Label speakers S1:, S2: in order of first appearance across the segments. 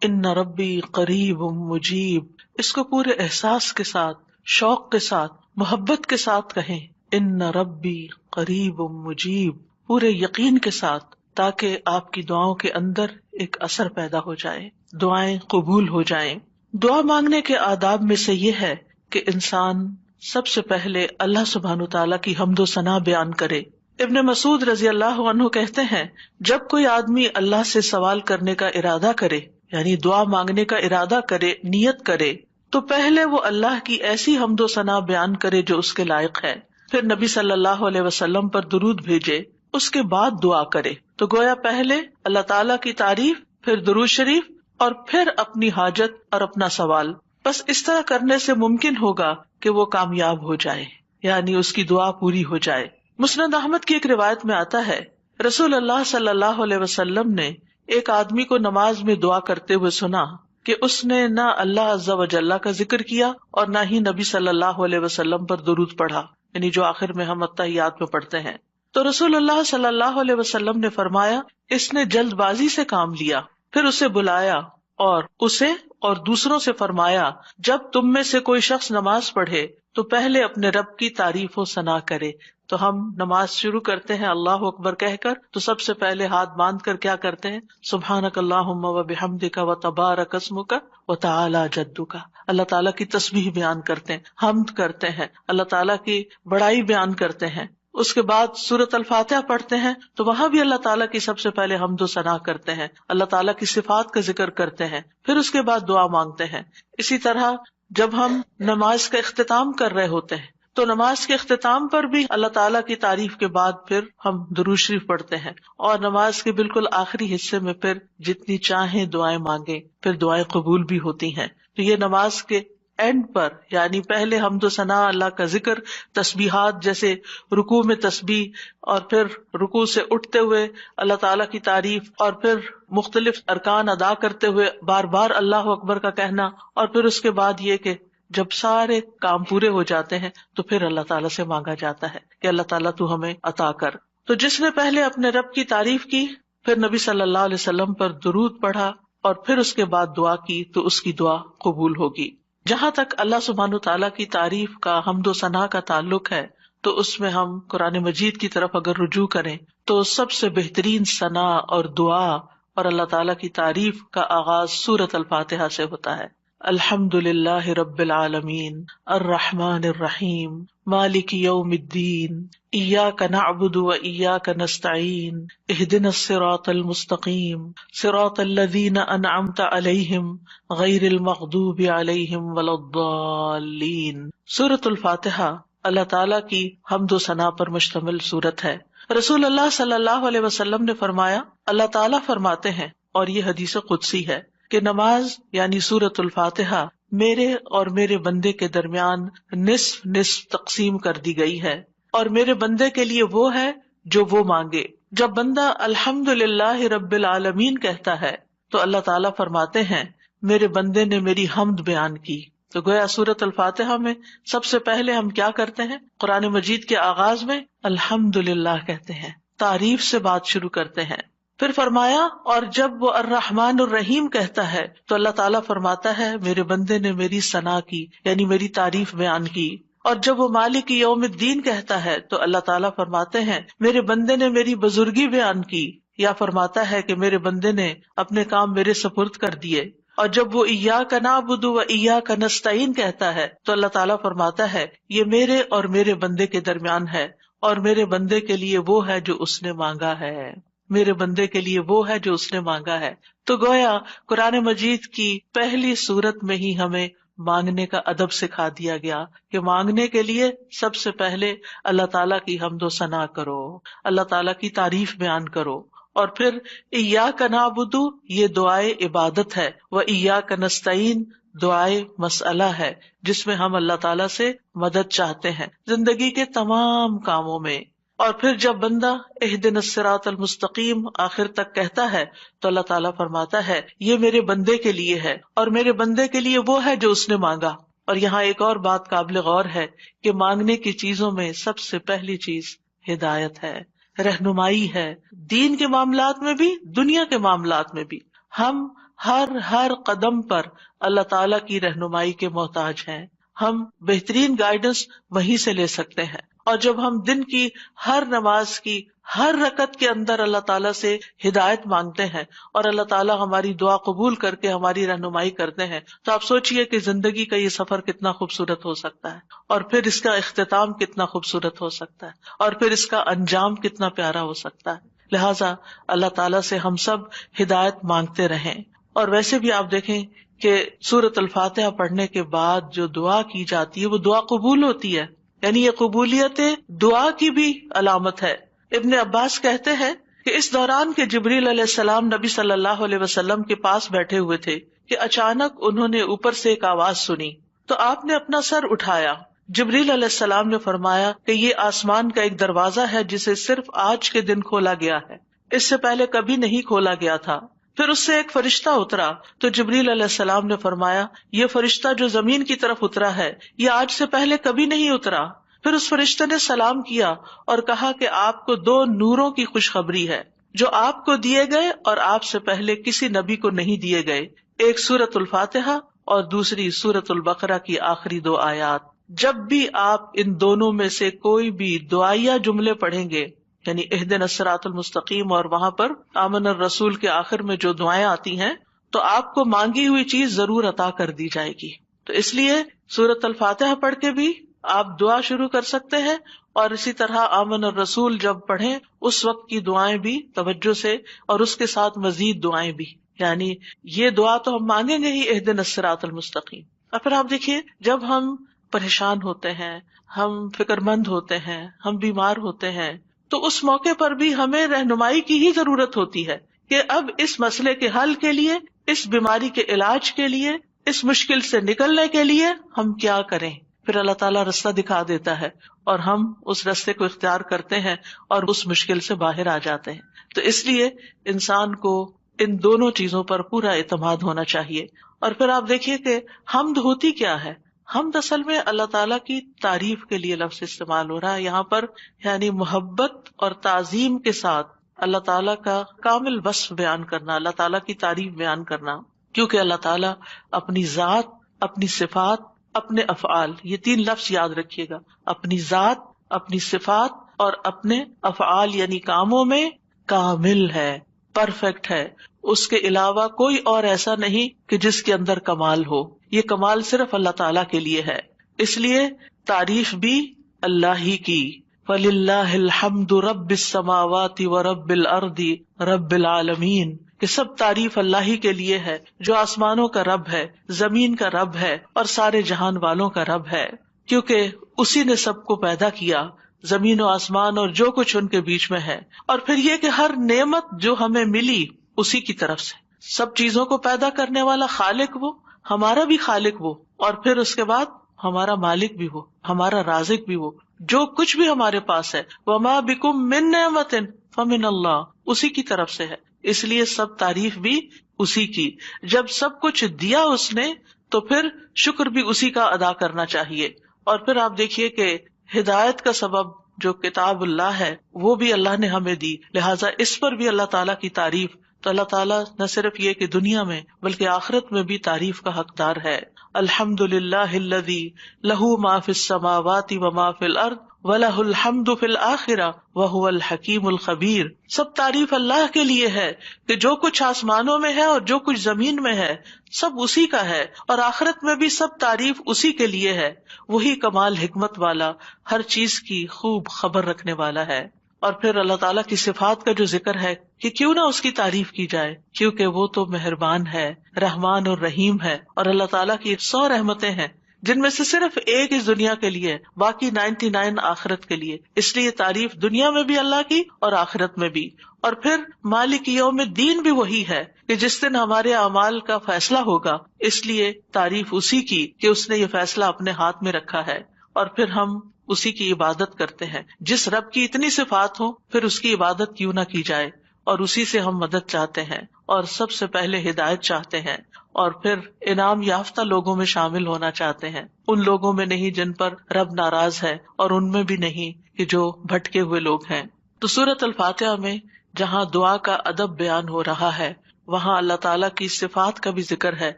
S1: ان ربی قریب مجیب، اس کو پورے احساس کے ساتھ، شوق کے ساتھ، محبت کے ساتھ کہیں، ان ربی قریب مجیب، پورے یقین کے ساتھ، تاکہ آپ کی دعاؤں کے اندر ایک اثر پیدا ہو جائے، دعائیں قبول ہو جائیں۔ دعا مانگنے کے آداب میں سے یہ ہے کہ انسان سب سے پہلے اللہ سبحانہ تعالیٰ کی حمد و ثنا بیان کرے۔ ابن مسعود رضی اللہ عنہ کہتے ہیں، جب کوئی آدمی اللہ سے سوال کرنے کا ارادہ کرے، یعنی دعا مانگنے کا ارادہ کرے، نیت کرے، تو پہلے وہ اللہ کی ایسی حمد و ثنا بیان کرے جو اس کے لائق ہے، پھر نبی صلی اللہ علیہ وسلم پر درود بھیجے، اس کے بعد دعا کرے۔ تو گویا پہلے اللہ تعالیٰ کی تعریف، پھر درود شریف، اور پھر اپنی حاجت اور اپنا سوال۔ بس اس طرح کرنے سے ممکن ہوگا کہ وہ کامیاب ہو جائے، یعنی اس کی دعا پوری ہو جائے۔ مسند احمد کی ایک روایت میں آتا ہے، رسول اللہ صلی اللہ علیہ وسلم نے ایک آدمی کو نماز میں دعا کرتے ہوئے سنا کہ اس نے نہ اللہ عز و جل کا ذکر کیا اور نہ ہی نبی صلی اللہ علیہ وسلم پر درود پڑھا، یعنی جو آخر میں ہم التحیات میں پڑھتے ہیں۔ تو رسول اللہ صلی اللہ علیہ وسلم نے فرمایا، اس نے جلد بازی سے کام لیا۔ پھر اسے بلایا اور اسے اور دوسروں سے فرمایا، جب تم میں سے کوئی شخص نماز پڑھے تو پہلے اپنے رب کی تعریف و ثنا کرے۔ تو ہم نماز شروع کرتے ہیں اللہ اکبر کہہ کر، تو سب سے پہلے ہاتھ باندھ کر کیا کرتے ہیں؟ سبحانک اللہم و بحمدک و تبارک اسمک و تعالی جدک، اللہ تعالیٰ کی تسبیح بیان کرتے ہیں، حمد کرتے ہیں، اللہ تعالیٰ کی بڑائی بیان کرتے ہیں۔ اس کے بعد سورۃ الفاتحہ پڑھتے ہیں تو وہاں بھی اللہ تعالیٰ کی سب سے پہلے حمد و ثنا کرتے ہیں، اللہ تعالیٰ کی صفات کا ذکر کرتے ہیں، پھر اس کے بعد دعا مانگتے ہیں۔ اسی طرح جب ہم نماز کا اختتام کر رہے ہوتے ہیں تو نماز کے اختتام پر بھی اللہ تعالیٰ کی تعریف کے بعد پھر ہم درود شریف پڑھتے ہیں، اور نماز کے بالکل آخری حصے میں پھر جتنی چاہیں دعائیں مانگیں، پھر دعائیں قبول بھی ہوتی ہیں۔ تو یہ نماز کے اینڈ پر، یعنی پہلے حمد و ثنا، اللہ کا ذکر، تسبیحات جیسے رکوع میں تسبیح، اور پھر رکوع سے اٹھتے ہوئے اللہ تعالیٰ کی تعریف، اور پھر مختلف ارکان ادا کرتے ہوئے بار بار اللہ اکبر کا کہنا، اور پھر اس کے بعد یہ کہ جب سارے کام پورے ہو جاتے ہیں تو پھر اللہ تعالیٰ سے مانگا جاتا ہے کہ اللہ تعالیٰ تو ہمیں عطا کر۔ تو جس نے پہلے اپنے رب کی تعریف کی، پھر نبی صلی اللہ علیہ وسلم پر درود پڑھا، اور پھر اس کے بعد دعا کی، تو اس کی دعا قبول ہوگی۔ جہاں تک اللہ سبحانہ تعالیٰ کی تعریف کا، حمد و ثنا کا تعلق ہے، تو اس میں ہم قرآن مجید کی طرف اگر رجوع کریں تو سب سے بہترین ثنا اور دعا اور اللہ تعالیٰ کی تعریف کا آغاز سورۃ الفاتحہ سے ہوتا ہے۔ الحمد للہ رب العالمین الرحمن الرحیم مالک یوم الدین ایاک نعبد و ایاک نستعین اہدنا الصراط المستقیم صراط الذین انعمت علیہم غیر المغضوب علیہم ولا الضالین۔ سورۃ الفاتحہ اللہ تعالیٰ کی حمد و ثنا پر مشتمل سورت ہے۔ رسول اللہ صلی اللہ علیہ وسلم نے فرمایا، اللہ تعالیٰ فرماتے ہیں، اور یہ حدیث قدسی ہے، کہ نماز یعنی سورۃ الفاتحہ میرے اور میرے بندے کے درمیان نصف نصف تقسیم کر دی گئی ہے، اور میرے بندے کے لیے وہ ہے جو وہ مانگے۔ جب بندہ الحمد للہ رب العالمین کہتا ہے تو اللہ تعالیٰ فرماتے ہیں، میرے بندے نے میری حمد بیان کی۔ تو گویا سورۃ الفاتحہ میں سب سے پہلے ہم کیا کرتے ہیں؟ قرآن مجید کے آغاز میں الحمد للہ کہتے ہیں، تعریف سے بات شروع کرتے ہیں۔ پھر فرمایا، اور جب وہ الرحمن الرحیم کہتا ہے تو اللہ تعالیٰ فرماتا ہے، میرے بندے نے میری ثنا کی، یعنی میری تعریف بیان کی۔ اور جب وہ مالک یوم الدین کہتا ہے تو اللہ تعالیٰ فرماتے ہیں، میرے بندے نے میری بزرگی بیان کی، یا فرماتا ہے کہ میرے بندے نے اپنے کام میرے سپرد کر دیے۔ اور جب وہ ایاک نعبد و ایاک نستعین کہتا ہے تو اللہ تعالیٰ فرماتا ہے، یہ میرے اور میرے بندے کے درمیان ہے، اور میرے بندے کے لیے وہ ہے جو اس نے مانگا ہے، میرے بندے کے لیے وہ ہے جو اس نے مانگا ہے۔ تو گویا قرآن مجید کی پہلی سورت میں ہی ہمیں مانگنے کا ادب سکھا دیا گیا کہ مانگنے کے لیے سب سے پہلے اللہ تعالیٰ کی حمد و ثنا کرو، اللہ تعالیٰ کی تعریف بیان کرو، اور پھر ایاک نعبد، یہ دعائے عبادت ہے، و ایاک نستعین دعائے مسئلہ ہے، جس میں ہم اللہ تعالیٰ سے مدد چاہتے ہیں زندگی کے تمام کاموں میں۔ اور پھر جب بندہ اہدنا الصراط المستقیم آخر تک کہتا ہے تو اللہ تعالیٰ فرماتا ہے، یہ میرے بندے کے لیے ہے، اور میرے بندے کے لیے وہ ہے جو اس نے مانگا۔ اور یہاں ایک اور بات قابل غور ہے کہ مانگنے کی چیزوں میں سب سے پہلی چیز ہدایت ہے، رہنمائی ہے، دین کے معاملات میں بھی، دنیا کے معاملات میں بھی۔ ہم ہر قدم پر اللہ تعالیٰ کی رہنمائی کے محتاج ہیں. ہم بہترین گائیڈنس وہیں سے لے سکتے ہیں. اور جب ہم دن کی ہر نماز کی ہر رکعت کے اندر اللہ تعالیٰ سے ہدایت مانگتے ہیں اور اللہ تعالیٰ ہماری دعا قبول کر کے ہماری رہنمائی کرتے ہیں، تو آپ سوچئے کہ زندگی کا یہ سفر کتنا خوبصورت ہو سکتا ہے، اور پھر اس کا اختتام کتنا خوبصورت ہو سکتا ہے، اور پھر اس کا انجام کتنا پیارا ہو سکتا ہے. لہٰذا اللہ تعالیٰ سے ہم سب ہدایت مانگتے رہیں. اور ویسے بھی آپ دیکھیں کہ سورۃ الفاتحہ پڑھنے کے بعد جو دعا کی جاتی ہے وہ دعا قبول ہوتی ہے، یعنی یہ قبولیت دعا کی بھی علامت ہے. ابن عباس کہتے ہیں کہ اس دوران کے جبریل علیہ السلام نبی صلی اللہ علیہ وسلم کے پاس بیٹھے ہوئے تھے کہ اچانک انہوں نے اوپر سے ایک آواز سنی تو آپ نے اپنا سر اٹھایا. جبریل علیہ السلام نے فرمایا کہ یہ آسمان کا ایک دروازہ ہے جسے صرف آج کے دن کھولا گیا ہے، اس سے پہلے کبھی نہیں کھولا گیا تھا. پھر اس سے ایک فرشتہ اترا تو جبریل علیہ السلام نے فرمایا یہ فرشتہ جو زمین کی طرف اترا ہے یہ آج سے پہلے کبھی نہیں اترا. پھر اس فرشتے نے سلام کیا اور کہا کہ آپ کو 2 نوروں کی خوشخبری ہے جو آپ کو دیے گئے اور آپ سے پہلے کسی نبی کو نہیں دیے گئے، ایک سورۃ الفاتحہ اور دوسری سورۃ البقرہ کی آخری 2 آیات. جب بھی آپ ان دونوں میں سے کوئی بھی دعائیا جملے پڑھیں گے، یعنی اہدنا الصراط المستقیم اور وہاں پر آمن الرسول کے آخر میں جو دعائیں آتی ہیں، تو آپ کو مانگی ہوئی چیز ضرور عطا کر دی جائے گی. تو اس لیے سورۃ الفاتحہ پڑھ کے بھی آپ دعا شروع کر سکتے ہیں، اور اسی طرح آمن الرسول جب پڑھیں اس وقت کی دعائیں بھی توجہ سے، اور اس کے ساتھ مزید دعائیں بھی. یعنی یہ دعا تو ہم مانگیں گے ہی، اہدنا الصراط المستقیم. اور پھر آپ دیکھیے جب ہم پریشان ہوتے ہیں، ہم فکر مند ہوتے ہیں، ہم بیمار ہوتے ہیں، تو اس موقع پر بھی ہمیں رہنمائی کی ہی ضرورت ہوتی ہے کہ اب اس مسئلے کے حل کے لیے، اس بیماری کے علاج کے لیے، اس مشکل سے نکلنے کے لیے ہم کیا کریں. پھر اللہ تعالیٰ رستہ دکھا دیتا ہے اور ہم اس رستے کو اختیار کرتے ہیں اور اس مشکل سے باہر آ جاتے ہیں. تو اس لیے انسان کو ان دونوں چیزوں پر پورا اعتماد ہونا چاہیے. اور پھر آپ دیکھیے کہ حمد ہوتی کیا ہے. حمد اصل میں اللہ تعالیٰ کی تعریف کے لیے لفظ استعمال ہو رہا ہے یہاں پر، یعنی محبت اور تعظیم کے ساتھ اللہ تعالیٰ کا کامل وصف بیان کرنا، اللہ تعالیٰ کی تعریف بیان کرنا. کیونکہ اللہ تعالیٰ اپنی ذات، اپنی صفات، اپنے افعال، یہ 3 لفظ یاد رکھیے گا، اپنی ذات، اپنی صفات اور اپنے افعال یعنی کاموں میں کامل ہے، پرفیکٹ ہے. اس کے علاوہ کوئی اور ایسا نہیں کہ جس کے اندر کمال ہو. یہ کمال صرف اللہ تعالیٰ کے لیے ہے. اس لیے تعریف بھی اللہ ہی کی. فَلِلَّهِ الْحَمْدُ رَبِّ السَّمَاوَاتِ وَرَبِّ الْأَرْضِ رَبِّ الْعَالَمِينَ، کہ سب تعریف اللہ ہی کے لیے ہے جو آسمانوں کا رب ہے، زمین کا رب ہے اور سارے جہان والوں کا رب ہے. کیونکہ اسی نے سب کو پیدا کیا، زمین و آسمان اور جو کچھ ان کے بیچ میں ہے. اور پھر یہ کہ ہر نعمت جو ہمیں ملی اسی کی طرف سے. سب چیزوں کو پیدا کرنے والا خالق وہ، ہمارا بھی خالق وہ، اور پھر اس کے بعد ہمارا مالک بھی وہ، ہمارا رازق بھی وہ. جو کچھ بھی ہمارے پاس ہے، وَمَا بِكُم مِّن نِّعْمَةٍ فَمِنَ اللَّهِ، اسی کی طرف سے ہے. اس لیے سب تعریف بھی اسی کی. جب سب کچھ دیا اس نے تو پھر شکر بھی اسی کا ادا کرنا چاہیے. اور پھر آپ دیکھیے کہ ہدایت کا سبب جو کتاب اللہ ہے وہ بھی اللہ نے ہمیں دی، لہٰذا اس پر بھی اللہ تعالیٰ کی تعریف. تو اللہ تعالیٰ نہ صرف یہ کہ دنیا میں بلکہ آخرت میں بھی تعریف کا حقدار ہے. الحمد للہ الذی لہ ما فی السماوات وما فی الارض وَلَهُ الْحَمْدُ فِي الْآخِرَةِ وَهُوَ الْحَكِيمُ الْخَبِيرُ. سب تعریف اللہ کے لیے ہے کہ جو کچھ آسمانوں میں ہے اور جو کچھ زمین میں ہے سب اسی کا ہے، اور آخرت میں بھی سب تعریف اسی کے لیے ہے. وہی کمال حکمت والا، ہر چیز کی خوب خبر رکھنے والا ہے. اور پھر اللہ تعالیٰ کی صفات کا جو ذکر ہے کہ کیوں نہ اس کی تعریف کی جائے، کیونکہ وہ تو مہربان ہے، رحمان اور رحیم ہے. اور اللہ تعالیٰ کی 100 رحمتیں ہیں جن میں سے صرف ایک اس دنیا کے لیے، باقی 99 آخرت کے لیے. اس لیے تعریف دنیا میں بھی اللہ کی اور آخرت میں بھی. اور پھر مالک یوم الدین بھی وہی ہے کہ جس دن ہمارے اعمال کا فیصلہ ہوگا، اس لیے تعریف اسی کی کہ اس نے یہ فیصلہ اپنے ہاتھ میں رکھا ہے. اور پھر ہم اسی کی عبادت کرتے ہیں. جس رب کی اتنی صفات ہوں پھر اس کی عبادت کیوں نہ کی جائے، اور اسی سے ہم مدد چاہتے ہیں اور سب سے پہلے ہدایت چاہتے ہیں، اور پھر انعام یافتہ لوگوں میں شامل ہونا چاہتے ہیں. ان لوگوں میں نہیں جن پر رب ناراض ہے، اور ان میں بھی نہیں کہ جو بھٹکے ہوئے لوگ ہیں. تو سورۃ الفاتحہ میں جہاں دعا کا ادب بیان ہو رہا ہے وہاں اللہ تعالیٰ کی صفات کا بھی ذکر ہے،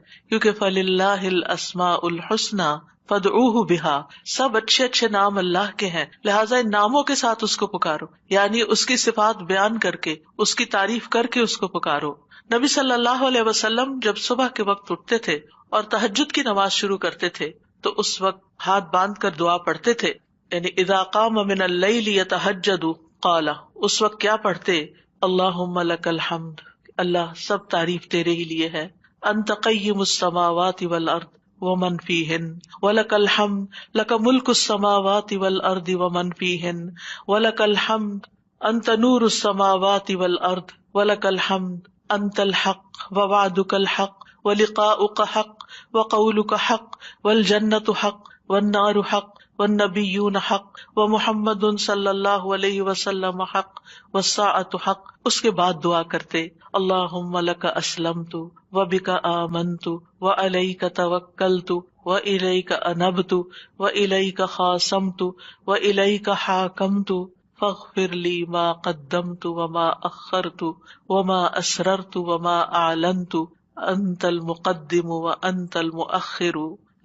S1: کیونکہ فَلِلَّهِ الْأَسْمَاءُ الْحُسْنَى فَادْعُوهُ بِهَا، سب اچھے اچھے نام اللہ کے ہیں، لہٰذا ان ناموں کے ساتھ اس کو پکارو، یعنی اس کی صفات بیان کر کے، اس کی تعریف کر کے اس کو پکارو۔ نبی صلی اللہ علیہ وسلم جب صبح کے وقت اٹھتے تھے اور تہجد کی نماز شروع کرتے تھے تو اس وقت ہاتھ باندھ کر دعا پڑھتے تھے، یعنی اذا قام من اللیل یتہجد قال، اس وقت کیا پڑھتے؟ اللہم لک الحمد، اللہ سب تعریف تیرے ہی لیے ہے، انت قیم السماوات والارض ومن فیہن ولک الحمد لک ملک السماوات والارض ومن فیہن ولک الحمد انت نور السماوات والارض ولک الحمد انت الحق ووعدک الحق ولقاؤک حق وقولک حق والجنۃ حق والنار حق والنبیون حق ومحمد صلی اللہ علیہ وسلم حق والساعۃ حق۔ اس کے بعد دعا کرتے اللہم لک اسلمت وبک آمنت وعلیک توکلت والیک انبت والیک خاصمت والیک حاکمت فاغفر لی ما قدمت وما اخرت وما اسررت وما اعلنت انت المقدم وانت المؤخر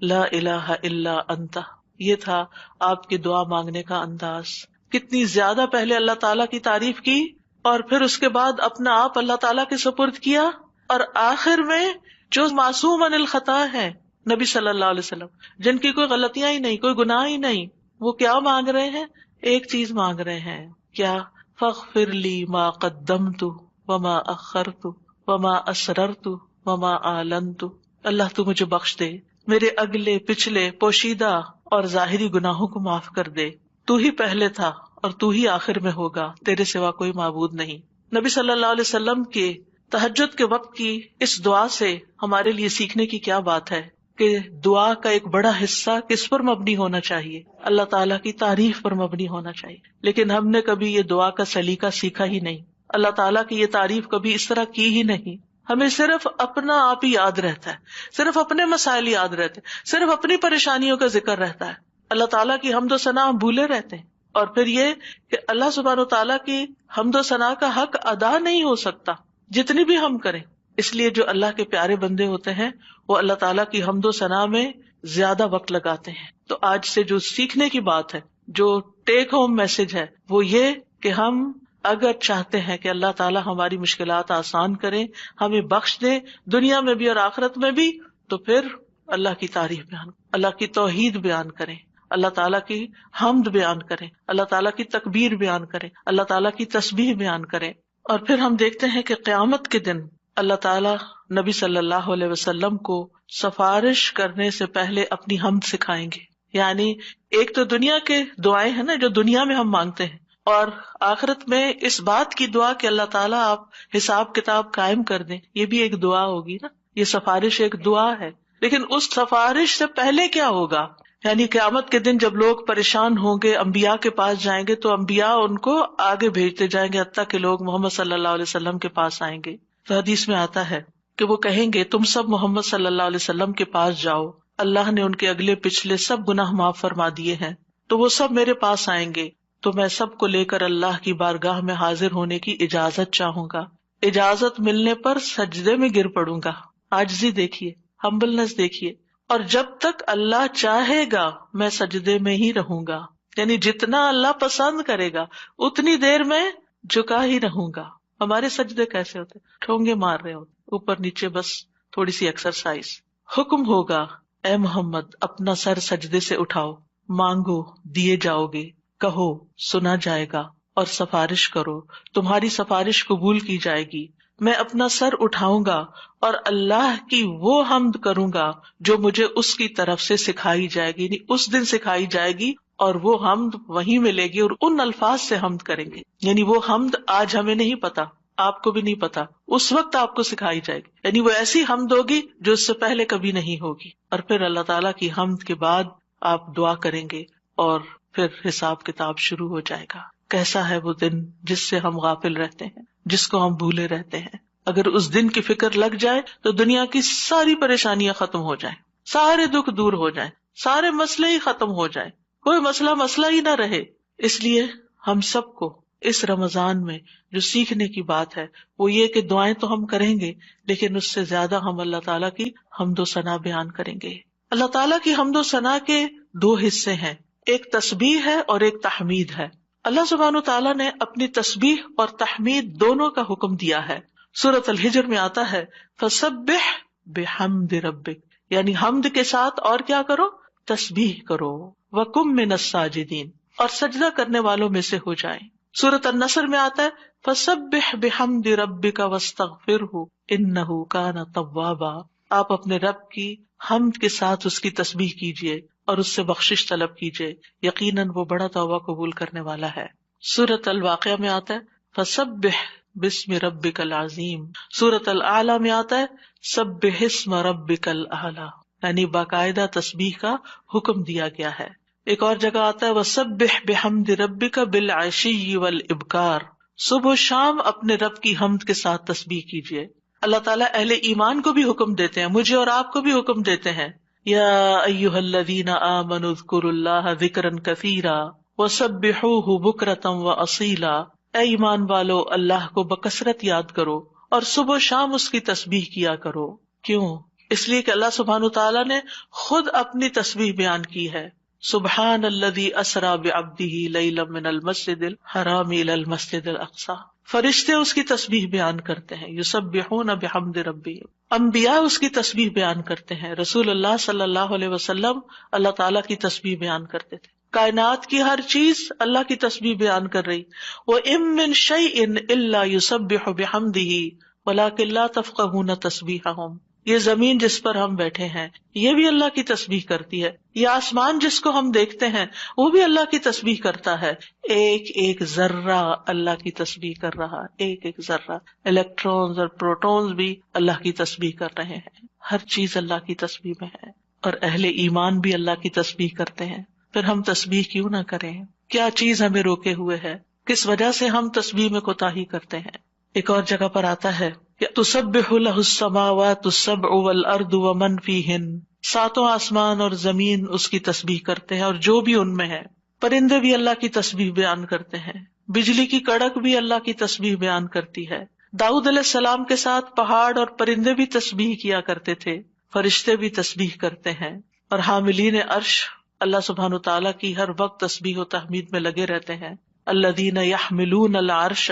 S1: لا الہ الا انت۔ یہ تھا آپ کی دعا مانگنے کا انداز۔ کتنی زیادہ پہلے اللہ تعالیٰ کی تعریف کی اور پھر اس کے بعد اپنا آپ اللہ تعالیٰ کے سپرد کیا، اور آخر میں جو معصوم عن الخطا ہے نبی صلی اللہ علیہ وسلم، جن کی کوئی غلطیاں ہی نہیں، کوئی گناہ ہی نہیں، وہ کیا مانگ رہے ہیں؟ ایک چیز مانگ رہے ہیں، کیا؟ فاغفر لی ما قدمت وما اخرت وما اسررت وما اعلنت، اللہ تو مجھے بخش دے، میرے اگلے پچھلے پوشیدہ اور ظاہری گناہوں کو معاف کر دے، تو ہی پہلے تھا اور تو ہی آخر میں ہوگا، تیرے سوا کوئی معبود نہیں۔ نبی صلی اللہ علیہ وسلم کے تہجد کے وقت کی اس دعا سے ہمارے لیے سیکھنے کی کیا بات ہے کہ دعا کا ایک بڑا حصہ کس پر مبنی ہونا چاہیے؟ اللہ تعالیٰ کی تعریف پر مبنی ہونا چاہیے۔ لیکن ہم نے کبھی یہ دعا کا سلیقہ سیکھا ہی نہیں، اللہ تعالیٰ کی یہ تعریف کبھی اس طرح کی ہی نہیں۔ ہمیں صرف اپنا آپ ہی یاد رہتا ہے، صرف اپنے مسائل یاد رہتے ہیں، صرف اپنی پریشانیوں کا ذکر رہتا ہے، اللہ تعالیٰ کی حمد و ثنا ہم بھولے رہتے ہیں۔ اور پھر یہ کہ اللہ سبحانہ و تعالیٰ کی حمد و ثنا کا حق ادا نہیں ہو سکتا جتنی بھی ہم کریں، اس لیے جو اللہ کے پیارے بندے ہوتے ہیں وہ اللہ تعالیٰ کی حمد و ثنا میں زیادہ وقت لگاتے ہیں۔ تو آج سے جو سیکھنے کی بات ہے، جو ٹیک ہوم میسج ہے، وہ یہ کہ ہم اگر چاہتے ہیں کہ اللہ تعالیٰ ہماری مشکلات آسان کریں، ہمیں بخش دے دنیا میں بھی اور آخرت میں بھی، تو پھر اللہ کی تعریف بیان، اللہ کی توحید بیان کریں، اللہ تعالیٰ کی حمد بیان کریں، اللہ تعالیٰ کی تکبیر بیان کریں، اللہ تعالیٰ کی تسبیح بیان کریں۔ اور پھر ہم دیکھتے ہیں کہ قیامت کے دن اللہ تعالیٰ نبی صلی اللہ علیہ وسلم کو سفارش کرنے سے پہلے اپنی حمد سکھائیں گے۔ یعنی ایک تو دنیا کے دعائیں ہیں نا جو دنیا میں ہم مانگتے ہیں، اور آخرت میں اس بات کی دعا کہ اللہ تعالیٰ آپ حساب کتاب قائم کر دیں، یہ بھی ایک دعا ہوگی نا، یہ سفارش ایک دعا ہے۔ لیکن اس سفارش سے پہلے کیا ہوگا؟ یعنی قیامت کے دن جب لوگ پریشان ہوں گے، انبیاء کے پاس جائیں گے تو انبیاء ان کو آگے بھیجتے جائیں گے، حتیٰ کہ لوگ محمد صلی اللہ علیہ وسلم کے پاس آئیں گے۔ تو حدیث میں آتا ہے کہ وہ کہیں گے تم سب محمد صلی اللہ علیہ وسلم کے پاس جاؤ، اللہ نے ان کے اگلے پچھلے سب گناہ معاف فرما دیے ہیں، تو وہ سب میرے پاس آئیں گے، تو میں سب کو لے کر اللہ کی بارگاہ میں حاضر ہونے کی اجازت چاہوں گا۔ اجازت ملنے پر سجدے میں گر پڑوں گا۔ عاجزی دیکھیے، ہمبلنس دیکھیے، اور جب تک اللہ چاہے گا میں سجدے میں ہی رہوں گا، یعنی جتنا اللہ پسند کرے گا اتنی دیر میں جھکا ہی رہوں گا۔ ہمارے سجدے کیسے ہوتے؟ ٹھونگے مار رہے ہوتے، اوپر نیچے، بس تھوڑی سی ایکسرسائز۔ حکم ہوگا اے محمد اپنا سر سجدے سے اٹھاؤ، مانگو دیے جاؤ گے، کہو سنا جائے گا، اور سفارش کرو تمہاری سفارش قبول کی جائے گی۔ میں اپنا سر اٹھاؤں گا اور اللہ کی وہ حمد کروں گا جو مجھے اس کی طرف سے سکھائی جائے گی، یعنی اس دن سکھائی جائے گی، اور وہ حمد وہیں ملے گی اور ان الفاظ سے حمد کریں گے۔ یعنی وہ حمد آج ہمیں نہیں پتا، آپ کو بھی نہیں پتا، اس وقت آپ کو سکھائی جائے گی، یعنی وہ ایسی حمد ہوگی جو اس سے پہلے کبھی نہیں ہوگی۔ اور پھر اللہ تعالیٰ کی حمد کے بعد آپ دعا کریں گے اور پھر حساب کتاب شروع ہو جائے گا۔ کیسا ہے وہ دن جس سے ہم غافل رہتے ہیں، جس کو ہم بھولے رہتے ہیں۔ اگر اس دن کی فکر لگ جائے تو دنیا کی ساری پریشانیاں ختم ہو جائیں، سارے دکھ دور ہو جائیں، سارے مسئلے ہی ختم ہو جائیں، کوئی مسئلہ ہی نہ رہے۔ اس لیے ہم سب کو اس رمضان میں جو سیکھنے کی بات ہے وہ یہ کہ دعائیں تو ہم کریں گے، لیکن اس سے زیادہ ہم اللہ تعالیٰ کی حمد و ثنا بیان کریں گے۔ اللہ تعالیٰ کی حمد و ثنا کے دو حصے ہیں، ایک تسبیح ہے اور ایک تحمید ہے۔ اللہ سبحانہ و تعالیٰ نے اپنی تسبیح اور تحمید دونوں کا حکم دیا ہے۔ سورۃ الحجر میں آتا ہے فسبح بحمد ربک، یعنی حمد کے ساتھ اور کیا کرو؟ تسبیح کرو، وکم من الساجدین، اور سجدہ کرنے والوں میں سے ہو جائیں۔ سورۃ النصر میں آتا ہے فسبح بحمد ربک واستغفرہ انہ کان توابا، آپ اپنے رب کی حمد کے ساتھ اس کی تسبیح کیجیے اور اس سے بخشش طلب کیجیے، یقیناً وہ بڑا توبہ قبول کرنے والا ہے۔ سورۃ الواقعہ میں آتا ہے فسبح بسم ربک العظیم۔ سورۃ الاعلی میں آتا ہے سبح اسم ربک الاعلی، یعنی باقاعدہ تسبیح کا حکم دیا گیا ہے۔ ایک اور جگہ آتا ہے وسبح بحمد ربک بالعشی والابکار، صبح و شام اپنے رب کی حمد کے ساتھ تسبیح کیجیے۔ اللہ تعالیٰ اہل ایمان کو بھی حکم دیتے ہیں، مجھے اور آپ کو بھی حکم دیتے ہیں، یا ایھا الذین آمنوا اذکروا اللہ ذکرا کثیرا وسبحوہ بکرۃ واصیلا، اے ایمان والو اللہ کو بکثرت یاد کرو اور صبح و شام اس کی تسبیح کیا کرو۔ کیوں؟ اس لیے کہ اللہ سبحانہ وتعالیٰ نے خود اپنی تسبیح بیان کی ہے، سبحان الذی اسری بعبدہ لیلا من المسجد الحرام الی المسجد الاقصی۔ فرشتے اس کی تسبیح بیان کرتے ہیں، یسبحون بحمد ربہم، انبیاء اس کی تسبیح بیان کرتے ہیں، رسول اللہ صلی اللہ علیہ وسلم اللہ تعالیٰ کی تسبیح بیان کرتے تھے، کائنات کی ہر چیز اللہ کی تسبیح بیان کر رہی۔ وَإِن مِّن شَيْءٍ إِلَّا يُسَبِّحُ بِحَمْدِهِ وَلَٰكِن لَّا تَفْقَهُونَ تَسْبِيحَهُمْ، یہ زمین جس پر ہم بیٹھے ہیں یہ بھی اللہ کی تسبیح کرتی ہے، یہ آسمان جس کو ہم دیکھتے ہیں وہ بھی اللہ کی تسبیح کرتا ہے، ایک ایک ذرہ اللہ کی تسبیح کر رہا، ایک ایک ذرہ، الیکٹرونز اور پروٹونز بھی اللہ کی تسبیح کر رہے ہیں، ہر چیز اللہ کی تسبیح میں ہے، اور اہل ایمان بھی اللہ کی تسبیح کرتے ہیں۔ پھر ہم تسبیح کیوں نہ کریں؟ کیا چیز ہمیں روکے ہوئے ہے؟ کس وجہ سے ہم تسبیح میں کوتاہی کرتے ہیں؟ ایک اور جگہ پر آتا ہے تسبح لہ السماوات السبع والارض ومن فیہن، ساتوں آسمان اور زمین اس کی تسبیح کرتے ہیں اور جو بھی ان میں ہے، پرندے بھی اللہ کی تسبیح بیان کرتے ہیں، بجلی کی کڑک بھی اللہ کی تسبیح بیان کرتی ہے، داؤد علیہ السلام کے ساتھ پہاڑ اور پرندے بھی تسبیح کیا کرتے تھے، فرشتے بھی تسبیح کرتے ہیں، اور حاملین عرش اللہ سبحانہ تعالیٰ کی ہر وقت تسبیح و تحمید میں لگے رہتے ہیں۔ الذین یحملون العرش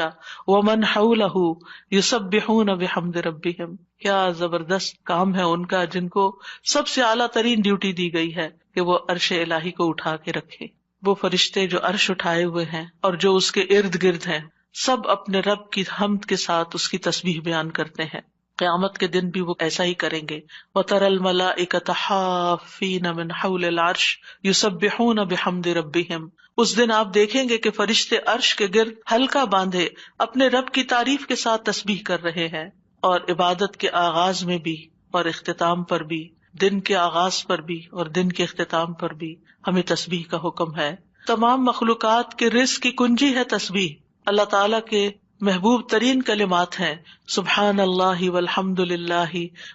S1: ومن حولہ یسبحون بحمد ربہم، کیا زبردست کام ہے ان کا، جن کو سب سے اعلیٰ ترین ڈیوٹی دی گئی ہے کہ وہ عرش الہی کو اٹھا کے رکھے۔ وہ فرشتے جو عرش اٹھائے ہوئے ہیں اور جو اس کے ارد گرد ہیں، سب اپنے رب کی حمد کے ساتھ اس کی تسبیح بیان کرتے ہیں۔ قیامت کے دن بھی وہ ایسا ہی کریں گے۔ وَتَرَى الْمَلَائِكَةَ حَافِّينَ مِنْ حَوْلِ الْعَرْشِ يُسَبِّحُونَ بِحَمْدِ رَبِّهِمْ، اس دن آپ دیکھیں گے کہ فرشتے عرش کے گرد حلقہ باندھے اپنے رب کی تعریف کے ساتھ تسبیح کر رہے ہیں، اور عبادت کے آغاز میں بھی اور اختتام پر بھی، دن کے آغاز پر بھی اور دن کے اختتام پر بھی ہمیں تسبیح کا حکم ہے۔ تمام مخلوقات کے رزق کی کنجی ہے تسبیح، اللہ تعالیٰ کے محبوب ترین کلمات ہیں، سبحان اللہ والحمد للہ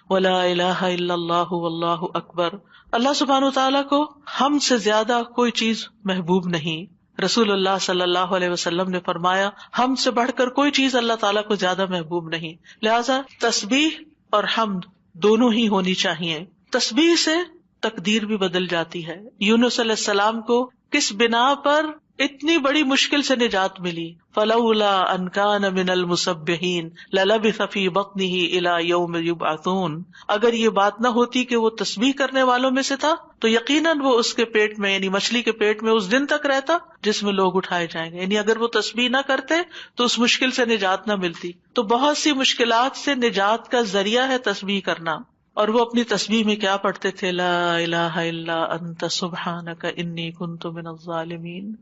S1: ولا الہ الا اللہ واللہ اکبر۔ اللہ سبحانہ وتعالیٰ کو ہم سے زیادہ کوئی چیز محبوب نہیں۔ رسول اللہ صلی اللہ علیہ وسلم نے فرمایا ہم سے بڑھ کر کوئی چیز اللہ تعالیٰ کو زیادہ محبوب نہیں، لہذا تسبیح اور حمد دونوں ہی ہونی چاہیے۔ تسبیح سے تقدیر بھی بدل جاتی ہے۔ یونس علیہ السلام کو کس بنا پر اتنی بڑی مشکل سے نجات ملی؟ فلولا ان کان من المسبحین للبث فی بطنہ الی یوم یبعثون، اگر یہ بات نہ ہوتی کہ وہ تسبیح کرنے والوں میں سے تھا تو یقیناً وہ اس کے پیٹ میں، یعنی مچھلی کے پیٹ میں اس دن تک رہتا جس میں لوگ اٹھائے جائیں گے، یعنی اگر وہ تسبیح نہ کرتے تو اس مشکل سے نجات نہ ملتی۔ تو بہت سی مشکلات سے نجات کا ذریعہ ہے تسبیح کرنا۔ اور وہ اپنی تسبیح میں کیا پڑھتے تھے؟ لا الہ الا انت سبحانک انی کنت من الظالمین۔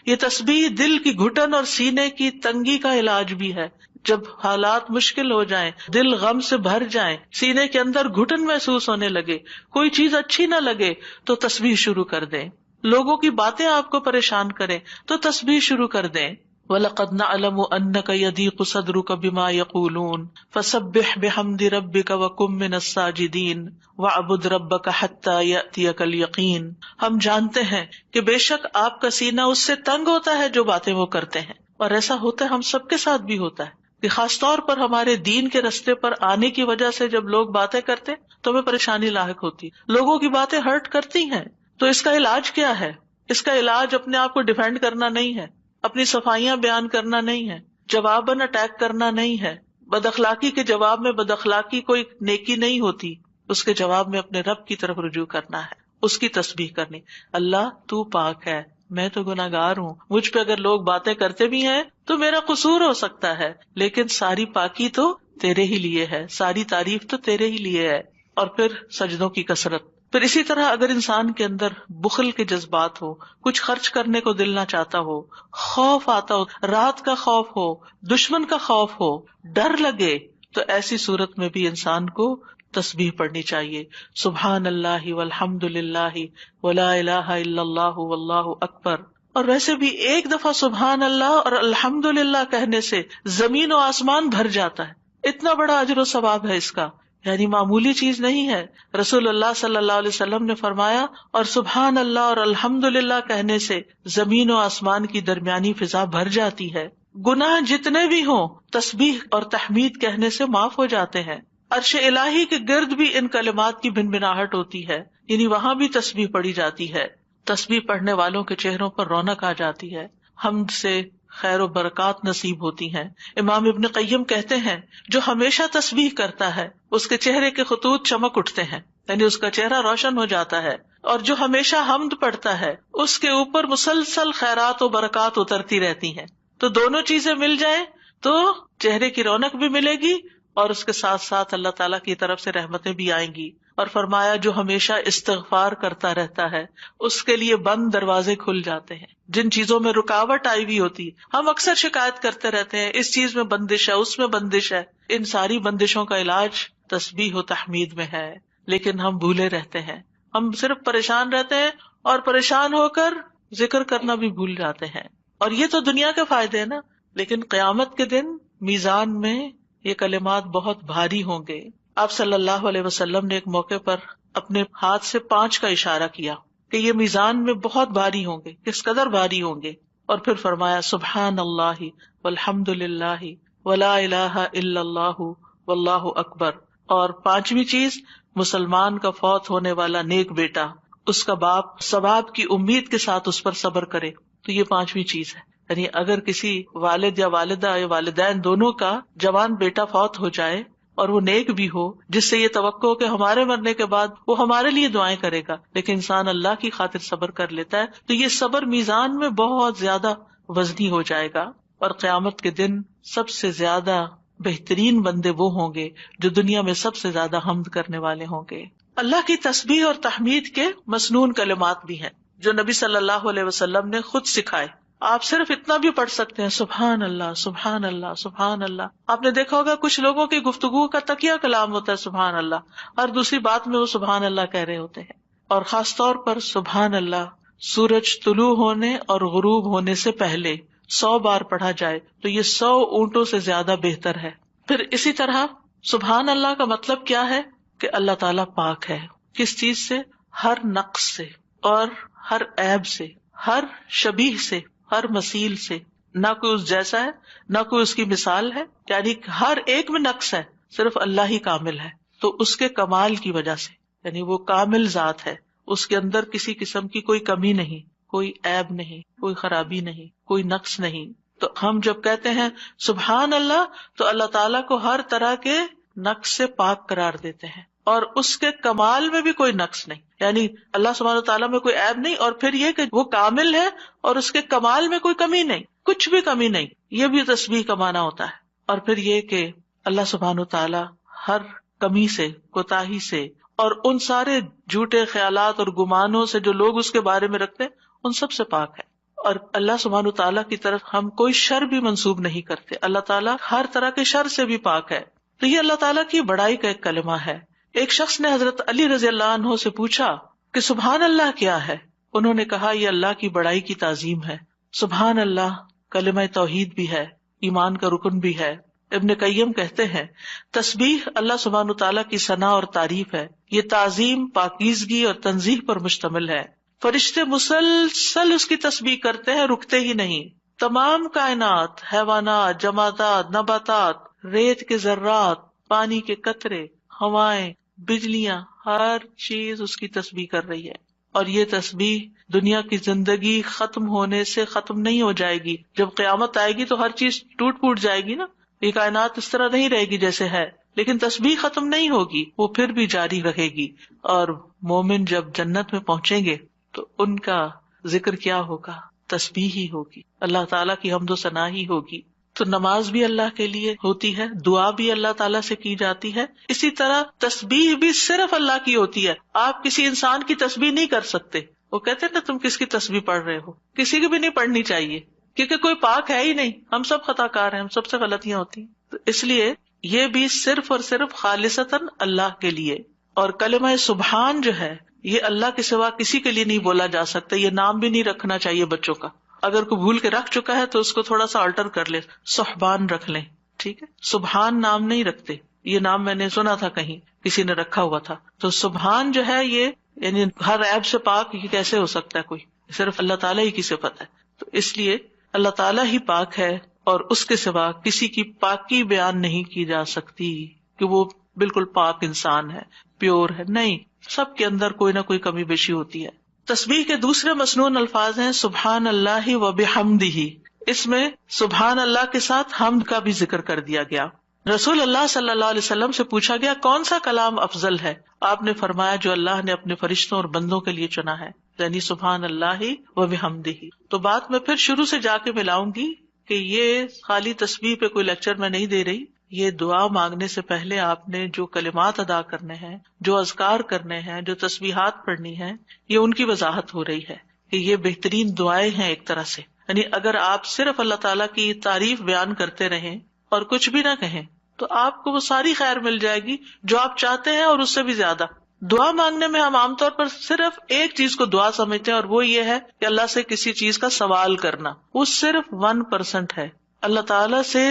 S1: یہ تسبیح دل کی گھٹن اور سینے کی تنگی کا علاج بھی ہے۔ جب حالات مشکل ہو جائیں، دل غم سے بھر جائیں، سینے کے اندر گھٹن محسوس ہونے لگے، کوئی چیز اچھی نہ لگے تو تسبیح شروع کر دیں، لوگوں کی باتیں آپ کو پریشان کریں تو تسبیح شروع کر دیں۔ وَلَقَدْ نَعْلَمُ أَنَّكَ يَضِيقُ صَدْرُكَ بِمَا يَقُولُونَ فَسَبِّحْ بِحَمْدِ رَبِّكَ وَكُن مِّنَ السَّاجِدِينَ وَاعْبُدْ رَبَّكَ حَتَّى يَأْتِيَكَ الْيَقِينُ۔ ہم جانتے ہیں کہ بے شک آپ کا سینہ اس سے تنگ ہوتا ہے جو باتیں وہ کرتے ہیں، اور ایسا ہوتا ہے، ہم سب کے ساتھ بھی ہوتا ہے کہ خاص طور پر ہمارے دین کے رستے پر آنے کی وجہ سے جب لوگ باتیں کرتے تو ہمیں پریشانی لاحق ہوتی، لوگوں کی باتیں ہرٹ کرتی ہیں. تو اس کا علاج کیا ہے؟ اس کا علاج اپنے آپ کو ڈیفینڈ کرنا نہیں ہے، اپنی صفائیاں بیان کرنا نہیں ہے، جواباً اٹیک کرنا نہیں ہے. بد اخلاقی کے جواب میں بد اخلاقی کوئی نیکی نہیں ہوتی، اس کے جواب میں اپنے رب کی طرف رجوع کرنا ہے، اس کی تسبیح کرنی. اللہ تو پاک ہے، میں تو گناہگار ہوں، مجھ پہ اگر لوگ باتیں کرتے بھی ہیں تو میرا قصور ہو سکتا ہے، لیکن ساری پاکی تو تیرے ہی لیے ہے، ساری تعریف تو تیرے ہی لیے ہے. اور پھر سجدوں کی کثرت. پھر اسی طرح اگر انسان کے اندر بخل کے جذبات ہو، کچھ خرچ کرنے کو دل نہ چاہتا ہو، خوف آتا ہو، رات کا خوف ہو، دشمن کا خوف ہو، ڈر لگے، تو ایسی صورت میں بھی انسان کو تسبیح پڑھنی چاہیے. سبحان اللہ والحمد للہ ولا الہ الا اللہ واللہ اکبر. اور ویسے بھی ایک دفعہ سبحان اللہ اور الحمد للہ کہنے سے زمین و آسمان بھر جاتا ہے، اتنا بڑا اجر و ثواب ہے اس کا، یعنی معمولی چیز نہیں ہے. رسول اللہ صلی اللہ علیہ وسلم نے فرمایا، اور سبحان اللہ اور الحمد للہ کہنے سے زمین و آسمان کی درمیانی فضا بھر جاتی ہے. گناہ جتنے بھی ہوں تسبیح اور تحمید کہنے سے معاف ہو جاتے ہیں. عرش الہی کے گرد بھی ان کلمات کی بھنبھناہٹ ہوتی ہے، یعنی وہاں بھی تسبیح پڑھی جاتی ہے. تسبیح پڑھنے والوں کے چہروں پر رونق آ جاتی ہے، حمد سے خیر و برکات نصیب ہوتی ہیں. امام ابن قیم کہتے ہیں، جو ہمیشہ تسبیح کرتا ہے اس کے چہرے کے خطوط چمک اٹھتے ہیں، یعنی اس کا چہرہ روشن ہو جاتا ہے. اور جو ہمیشہ حمد پڑھتا ہے اس کے اوپر مسلسل خیرات و برکات اترتی رہتی ہیں. تو دونوں چیزیں مل جائیں تو چہرے کی رونق بھی ملے گی اور اس کے ساتھ ساتھ اللہ تعالیٰ کی طرف سے رحمتیں بھی آئیں گی. اور فرمایا، جو ہمیشہ استغفار کرتا رہتا ہے اس کے لیے بند دروازے کھل جاتے ہیں. جن چیزوں میں رکاوٹ آئی ہوئی ہوتی، ہم اکثر شکایت کرتے رہتے ہیں اس چیز میں بندش ہے، اس میں بندش ہے. ان ساری بندشوں کا علاج تسبیح و تحمید میں ہے، لیکن ہم بھولے رہتے ہیں. ہم صرف پریشان رہتے ہیں اور پریشان ہو کر ذکر کرنا بھی بھول جاتے ہیں. اور یہ تو دنیا کے فائدے ہیں نا، لیکن قیامت کے دن میزان میں یہ کلمات بہت بھاری ہوں گے. آپ صلی اللہ علیہ وسلم نے ایک موقع پر اپنے ہاتھ سے 5 کا اشارہ کیا کہ یہ میزان میں بہت بھاری ہوں گے. کس قدر بھاری ہوں گے؟ اور پھر فرمایا، سبحان اللہ والحمد للہ ولا الہ الا اللہ واللہ اکبر. اور 5ویں چیز، مسلمان کا فوت ہونے والا نیک بیٹا، اس کا باپ ثواب کی امید کے ساتھ اس پر صبر کرے. تو یہ 5ویں چیز ہے. یعنی اگر کسی والد یا والدہ یا والدین دونوں کا جوان بیٹا فوت ہو جائے اور وہ نیک بھی ہو، جس سے یہ توقع ہو کہ ہمارے مرنے کے بعد وہ ہمارے لیے دعائیں کرے گا، لیکن انسان اللہ کی خاطر صبر کر لیتا ہے، تو یہ صبر میزان میں بہت زیادہ وزنی ہو جائے گا. اور قیامت کے دن سب سے زیادہ بہترین بندے وہ ہوں گے جو دنیا میں سب سے زیادہ حمد کرنے والے ہوں گے. اللہ کی تسبیح اور تحمید کے مسنون کلمات بھی ہیں جو نبی صلی اللہ علیہ وسلم نے خود سکھائے. آپ صرف اتنا بھی پڑھ سکتے ہیں، سبحان اللہ سبحان اللہ سبحان اللہ. آپ نے دیکھا ہوگا کچھ لوگوں کی گفتگو کا تکیہ کلام ہوتا ہے سبحان اللہ، اور دوسری بات میں وہ سبحان اللہ کہہ رہے ہوتے ہیں. اور خاص طور پر سبحان اللہ سورج طلوع ہونے اور غروب ہونے سے پہلے 100 بار پڑھا جائے تو یہ 100 اونٹوں سے زیادہ بہتر ہے. پھر اسی طرح سبحان اللہ کا مطلب کیا ہے کہ اللہ تعالیٰ پاک ہے. کس چیز سے؟ ہر نقص سے اور ہر عیب سے، ہر شبیہ سے، ہر مثیل سے. نہ کوئی اس جیسا ہے، نہ کوئی اس کی مثال ہے، یعنی ہر ایک میں نقص ہے، صرف اللہ ہی کامل ہے. تو اس کے کمال کی وجہ سے، یعنی وہ کامل ذات ہے، اس کے اندر کسی قسم کی کوئی کمی نہیں، کوئی عیب نہیں، کوئی خرابی نہیں، کوئی نقص نہیں. تو ہم جب کہتے ہیں سبحان اللہ تو اللہ تعالیٰ کو ہر طرح کے نقص سے پاک قرار دیتے ہیں، اور اس کے کمال میں بھی کوئی نقص نہیں، یعنی اللہ سبحانہ وتعالیٰ میں کوئی عیب نہیں، اور پھر یہ کہ وہ کامل ہے اور اس کے کمال میں کوئی کمی نہیں، کچھ بھی کمی نہیں. یہ بھی تسبیح کا معنی ہوتا ہے. اور پھر یہ کہ اللہ سبحانہ وتعالیٰ ہر کمی سے، کوتاہی سے، اور ان سارے جھوٹے خیالات اور گمانوں سے جو لوگ اس کے بارے میں رکھتے ہیں، ان سب سے پاک ہے. اور اللہ سبحانہ وتعالیٰ کی طرف ہم کوئی شر بھی منسوب نہیں کرتے. اللہ تعالیٰ ہر طرح کے شر سے بھی پاک ہے. تو یہ اللہ تعالیٰ کی بڑائی کا ایک کلمہ ہے. ایک شخص نے حضرت علی رضی اللہ عنہ سے پوچھا کہ سبحان اللہ کیا ہے؟ انہوں نے کہا یہ اللہ کی بڑائی کی تعظیم ہے. سبحان اللہ کلمہ توحید بھی ہے، ایمان کا رکن بھی ہے. ابن قیم کہتے ہیں تسبیح اللہ سبحانہ تعالیٰ کی ثنا اور تعریف ہے. یہ تعظیم، پاکیزگی اور تنزیہ پر مشتمل ہے. فرشتے مسلسل اس کی تسبیح کرتے ہیں، رکتے ہی نہیں. تمام کائنات، حیوانات، جمادات، نباتات، ریت کے ذرات، پانی کے قطرے، ہوائیں، بجلیاں، ہر چیز اس کی تسبیح کر رہی ہے. اور یہ تسبیح دنیا کی زندگی ختم ہونے سے ختم نہیں ہو جائے گی. جب قیامت آئے گی تو ہر چیز ٹوٹ پھوٹ جائے گی نا، یہ کائنات اس طرح نہیں رہے گی جیسے ہے، لیکن تسبیح ختم نہیں ہوگی، وہ پھر بھی جاری رہے گی. اور مومن جب جنت میں پہنچیں گے تو ان کا ذکر کیا ہوگا؟ تسبیح ہی ہوگی، اللہ تعالیٰ کی حمد و ثنا ہی ہوگی. تو نماز بھی اللہ کے لیے ہوتی ہے، دعا بھی اللہ تعالیٰ سے کی جاتی ہے، اسی طرح تسبیح بھی صرف اللہ کی ہوتی ہے. آپ کسی انسان کی تسبیح نہیں کر سکتے. وہ کہتے ہیں نا تم کس کی تسبیح پڑھ رہے ہو، کسی کی بھی نہیں پڑھنی چاہیے، کیونکہ کوئی پاک ہے ہی نہیں، ہم سب خطا کار ہیں، ہم سب سے غلطیاں ہوتی ہیں. تو اس لیے یہ بھی صرف اور صرف خالصتاً اللہ کے لیے. اور کلمہ سبحان جو ہے یہ اللہ کے سوا کسی کے لیے نہیں بولا جا سکتا. یہ نام بھی نہیں رکھنا چاہیے بچوں کا، اگر کوئی بھول کے رکھ چکا ہے تو اس کو تھوڑا سا آلٹر کر لے، سبحان رکھ لیں، ٹھیک ہے. سبحان نام نہیں رکھتے، یہ نام میں نے سنا تھا کہیں کسی نے رکھا ہوا تھا. تو سبحان جو ہے یہ یعنی ہر عیب سے پاک یہ کیسے ہو سکتا ہے، کوئی صرف اللہ تعالیٰ ہی کی صفت ہے. تو اس لیے اللہ تعالیٰ ہی پاک ہے اور اس کے سوا کسی کی پاکی بیان نہیں کی جا سکتی کہ وہ بالکل پاک انسان ہے، پیور ہے. نہیں، سب کے اندر کوئی نہ کوئی کمی بیشی ہوتی ہے. تسبیح کے دوسرے مسنون الفاظ ہیں سبحان اللہ و بحمدہ. اس میں سبحان اللہ کے ساتھ حمد کا بھی ذکر کر دیا گیا. رسول اللہ صلی اللہ علیہ وسلم سے پوچھا گیا کون سا کلام افضل ہے؟ آپ نے فرمایا جو اللہ نے اپنے فرشتوں اور بندوں کے لیے چنا ہے، یعنی سبحان اللہ و بحمدہ. تو بات میں پھر شروع سے جا کے ملاؤں گی کہ یہ خالی تسبیح پہ کوئی لیکچر میں نہیں دے رہی. یہ دعا مانگنے سے پہلے آپ نے جو کلمات ادا کرنے ہیں، جو اذکار کرنے ہیں، جو تسبیحات پڑھنی ہیں، یہ ان کی وضاحت ہو رہی ہے کہ یہ بہترین دعائیں ہیں ایک طرح سے. یعنی اگر آپ صرف اللہ تعالیٰ کی تعریف بیان کرتے رہیں اور کچھ بھی نہ کہیں تو آپ کو وہ ساری خیر مل جائے گی جو آپ چاہتے ہیں اور اس سے بھی زیادہ. دعا مانگنے میں ہم عام طور پر صرف ایک چیز کو دعا سمجھتے ہیں اور وہ یہ ہے کہ اللہ سے کسی چیز کا سوال کرنا. وہ صرف 1% ہے. اللہ تعالیٰ سے